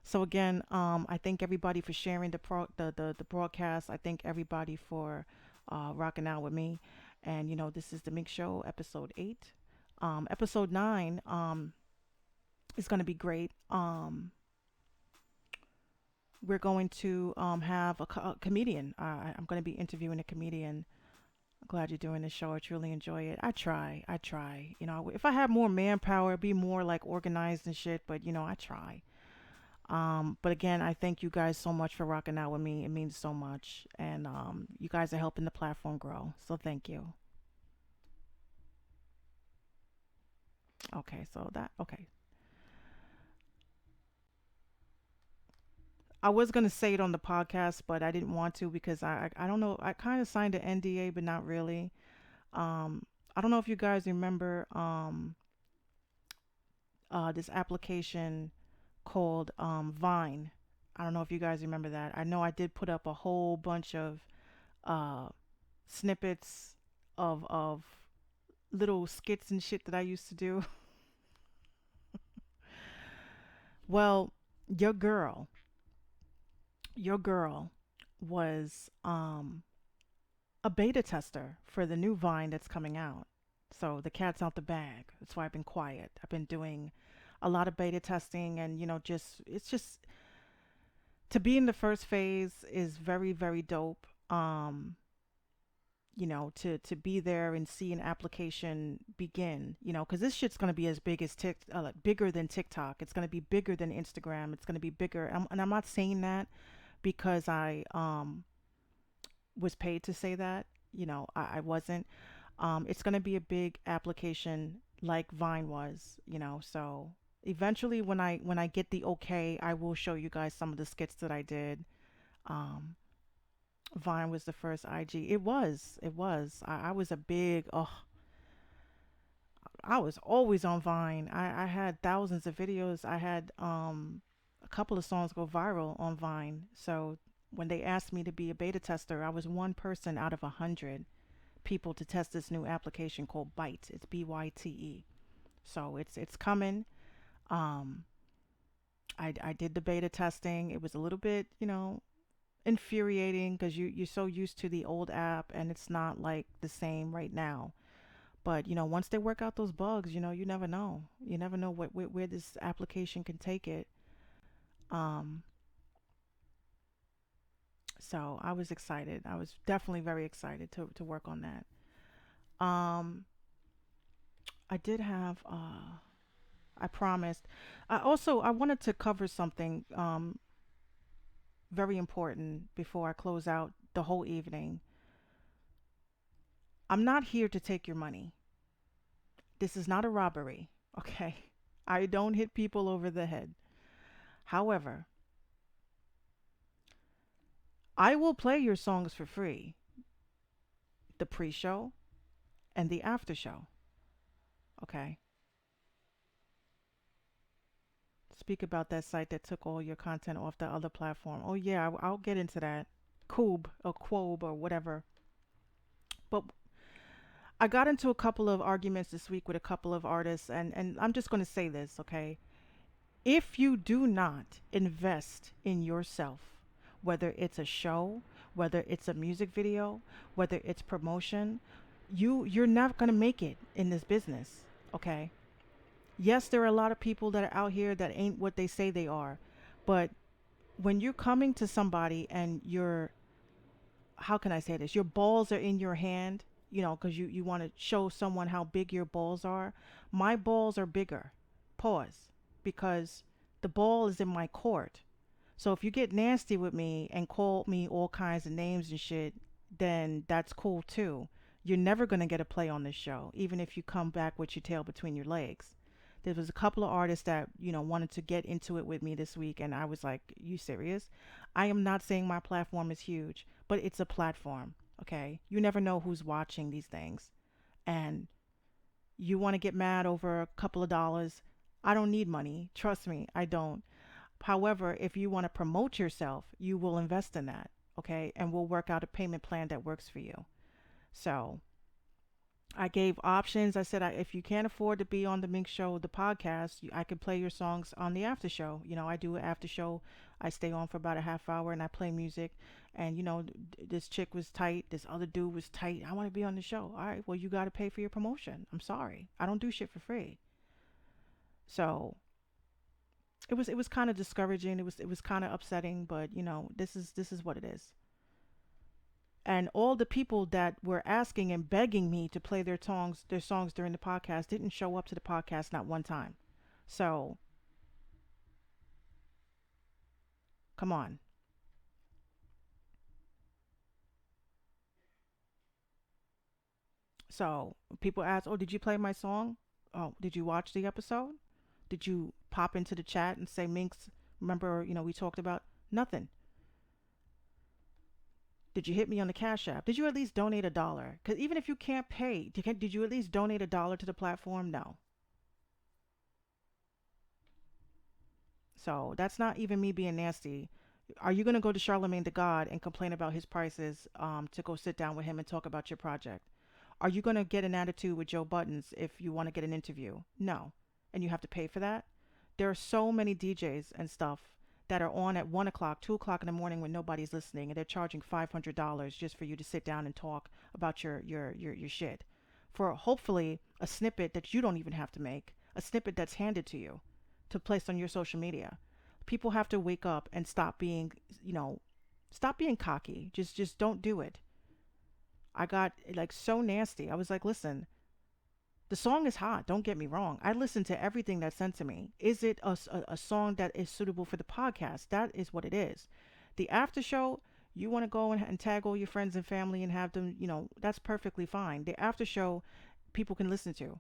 So again, I thank everybody for sharing the broadcast. I thank everybody for rocking out with me, and this is the Minx Show, episode 8. Episode 9. Is going to be great. We're going to have a comedian. I'm going to be interviewing a comedian. I'm glad you're doing this show. I truly enjoy it. I try. I try. If I had more manpower, it'd be more like organized and shit. But I try. But again, I thank you guys so much for rocking out with me. It means so much, and you guys are helping the platform grow. So thank you. Okay, so that okay. I was gonna say it on the podcast, but I didn't want to because I don't know. I kind of signed an NDA, but not really. I don't know if you guys remember this application called Vine. I don't know if you guys remember that. I know I did put up a whole bunch of uh, snippets of little skits and shit that I used to do. Well, your girl, your girl was a beta tester for the new Vine that's coming out. So the cat's out the bag. That's why I've been quiet. I've been doing a lot of beta testing, and just it's just to be in the first phase is very, very dope. To be there and see an application begin, because this shit's gonna be as big as like bigger than TikTok. It's gonna be bigger than Instagram. It's gonna be bigger, and I'm not saying that because I was paid to say that. I wasn't. It's gonna be a big application like Vine was. So eventually, when I get the okay, I will show you guys some of the skits that I did. Um, Vine was the first IG. It was. It was. I was a big. Oh, I was always on Vine. I had thousands of videos. I had a couple of songs go viral on Vine. So when they asked me to be a beta tester, I was one person out of 100 people to test this new application called Byte. It's BYTE. So it's coming. Um, I did the beta testing. It was a little bit, infuriating because you're so used to the old app and it's not like the same right now. But once they work out those bugs, you never know. You never know where this application can take it. Um, so I was excited. I was definitely very excited to work on that. Um, I did have I promised. I wanted to cover something very important before I close out the whole evening. I'm not here to take your money. This is not a robbery, okay? I don't hit people over the head. However, I will play your songs for free. The pre show, and the after show. Okay. Speak about that site that took all your content off the other platform. Oh yeah, I'll get into that. Coob or Quobe or whatever. But I got into a couple of arguments this week with a couple of artists, and I'm just going to say this, okay? If you do not invest in yourself, whether it's a show, whether it's a music video, whether it's promotion, you're not going to make it in this business, okay? Yes, there are a lot of people that are out here that ain't what they say they are, but when you're coming to somebody and you're, how can I say this? Your balls are in your hand, because you want to show someone how big your balls are. My balls are bigger. Pause. Because the ball is in my court. So if you get nasty with me and call me all kinds of names and shit, then that's cool too. You're never going to get a play on this show, even if you come back with your tail between your legs. There was a couple of artists that, wanted to get into it with me this week, and I was like, you serious? I am not saying my platform is huge, but it's a platform, okay? You never know who's watching these things. And you want to get mad over a couple of dollars. I don't need money. Trust me, I don't. However, if you want to promote yourself, you will invest in that, okay? And we'll work out a payment plan that works for you. So I gave options. I said, if you can't afford to be on the Minx Show, the podcast, I could play your songs on the after show. I do an after show. I stay on for about a half hour and I play music. And, this chick was tight. This other dude was tight. I want to be on the show. All right, well, you got to pay for your promotion. I'm sorry. I don't do shit for free. So it was kind of discouraging. It was kind of upsetting, but this is what it is. And all the people that were asking and begging me to play their songs during the podcast didn't show up to the podcast not one time. So come on. So people ask, "Oh, did you play my song? Oh, did you watch the episode? Did you pop into the chat and say, Minx, remember, we talked about nothing? Did you hit me on the Cash App? Did you at least donate $1? Because even if you can't pay, did you at least donate $1 to the platform? No. So that's not even me being nasty. Are you going to go to Charlemagne the God and complain about his prices to go sit down with him and talk about your project? Are you going to get an attitude with Joe Buttons if you want to get an interview? No. And you have to pay for that? There are so many DJs and stuff that are on at 1 o'clock, 2 o'clock in the morning when nobody's listening, and they're charging $500 just for you to sit down and talk about your shit. For hopefully a snippet that you don't even have to make, a snippet that's handed to you to place on your social media. People have to wake up and stop being cocky. Just don't do it. I got like so nasty. I was like, listen, the song is hot. Don't get me wrong. I listen to everything that's sent to me. Is it a song that is suitable for the podcast? That is what it is. The after show, you want to go and tag all your friends and family and have them, that's perfectly fine. The after show, people can listen to.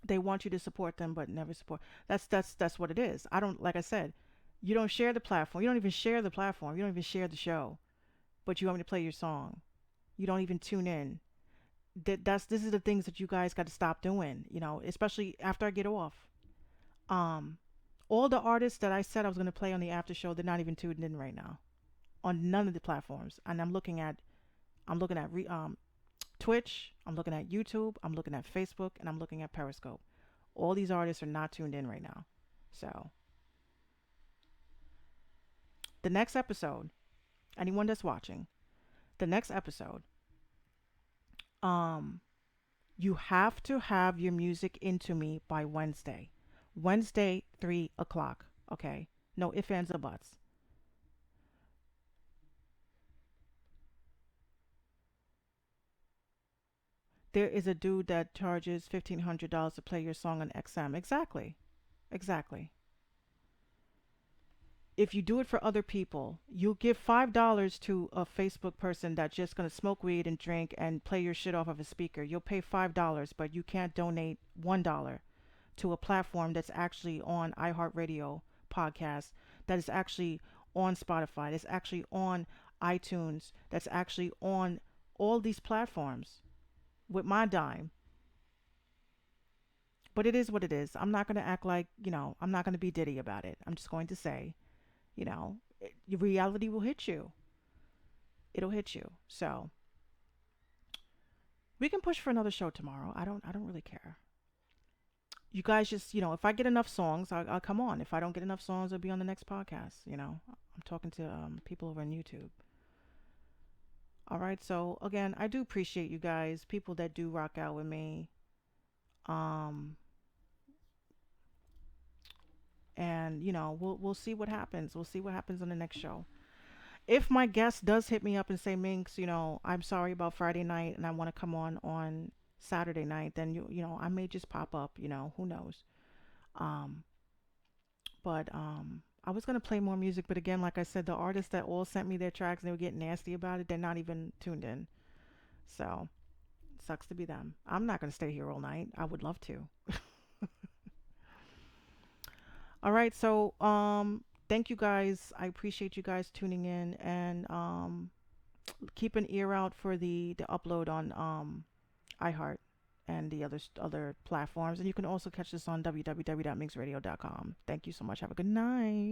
They want you to support them, but never support. That's what it is. I don't, like I said, you don't share the platform. You don't even share the platform. You don't even share the show, but you want me to play your song. You don't even tune in. This is the things that you guys got to stop doing, especially after I get off. All the artists that I said I was going to play on the after show, they're not even tuned in right now on none of the platforms. And I'm looking at Twitch, I'm looking at YouTube, I'm looking at Facebook, and I'm looking at Periscope. All these artists are not tuned in right now. So the next episode, anyone that's watching, the next episode, you have to have your music into me by Wednesday. Wednesday, 3 o'clock. Okay? No ifs, ands, or buts. There is a dude that charges $1,500 to play your song on XM. Exactly. Exactly. If you do it for other people, you give $5 to a Facebook person that's just going to smoke weed and drink and play your shit off of a speaker. You'll pay $5, but you can't donate $1 to a platform that's actually on iHeartRadio podcast, that is actually on Spotify, that's actually on iTunes, that's actually on all these platforms. with my dime. But it is what it is. I'm not going to act like, I'm not going to be Diddy about it. I'm just going to say, reality will hit you. It'll hit you. So we can push for another show tomorrow. I don't really care. You guys just, if I get enough songs, I'll come on. If I don't get enough songs, I'll be on the next podcast. I'm talking to people over on YouTube. All right. So again, I do appreciate you guys, people that do rock out with me. Um, and we'll see what happens. We'll see what happens on the next show. If my guest does hit me up and say, Minx, I'm sorry about Friday night and I want to come on Saturday night, then I may just pop up. Who knows? Um, but I was gonna play more music, but again, like I said, the artists that all sent me their tracks and they were getting nasty about it, they're not even tuned in. So sucks to be them. I'm not gonna stay here all night. I would love to. All right, so thank you guys. I appreciate you guys tuning in, and keep an ear out for the upload on iHeart and the other platforms. And you can also catch this on www.mixradio.com. Thank you so much. Have a good night.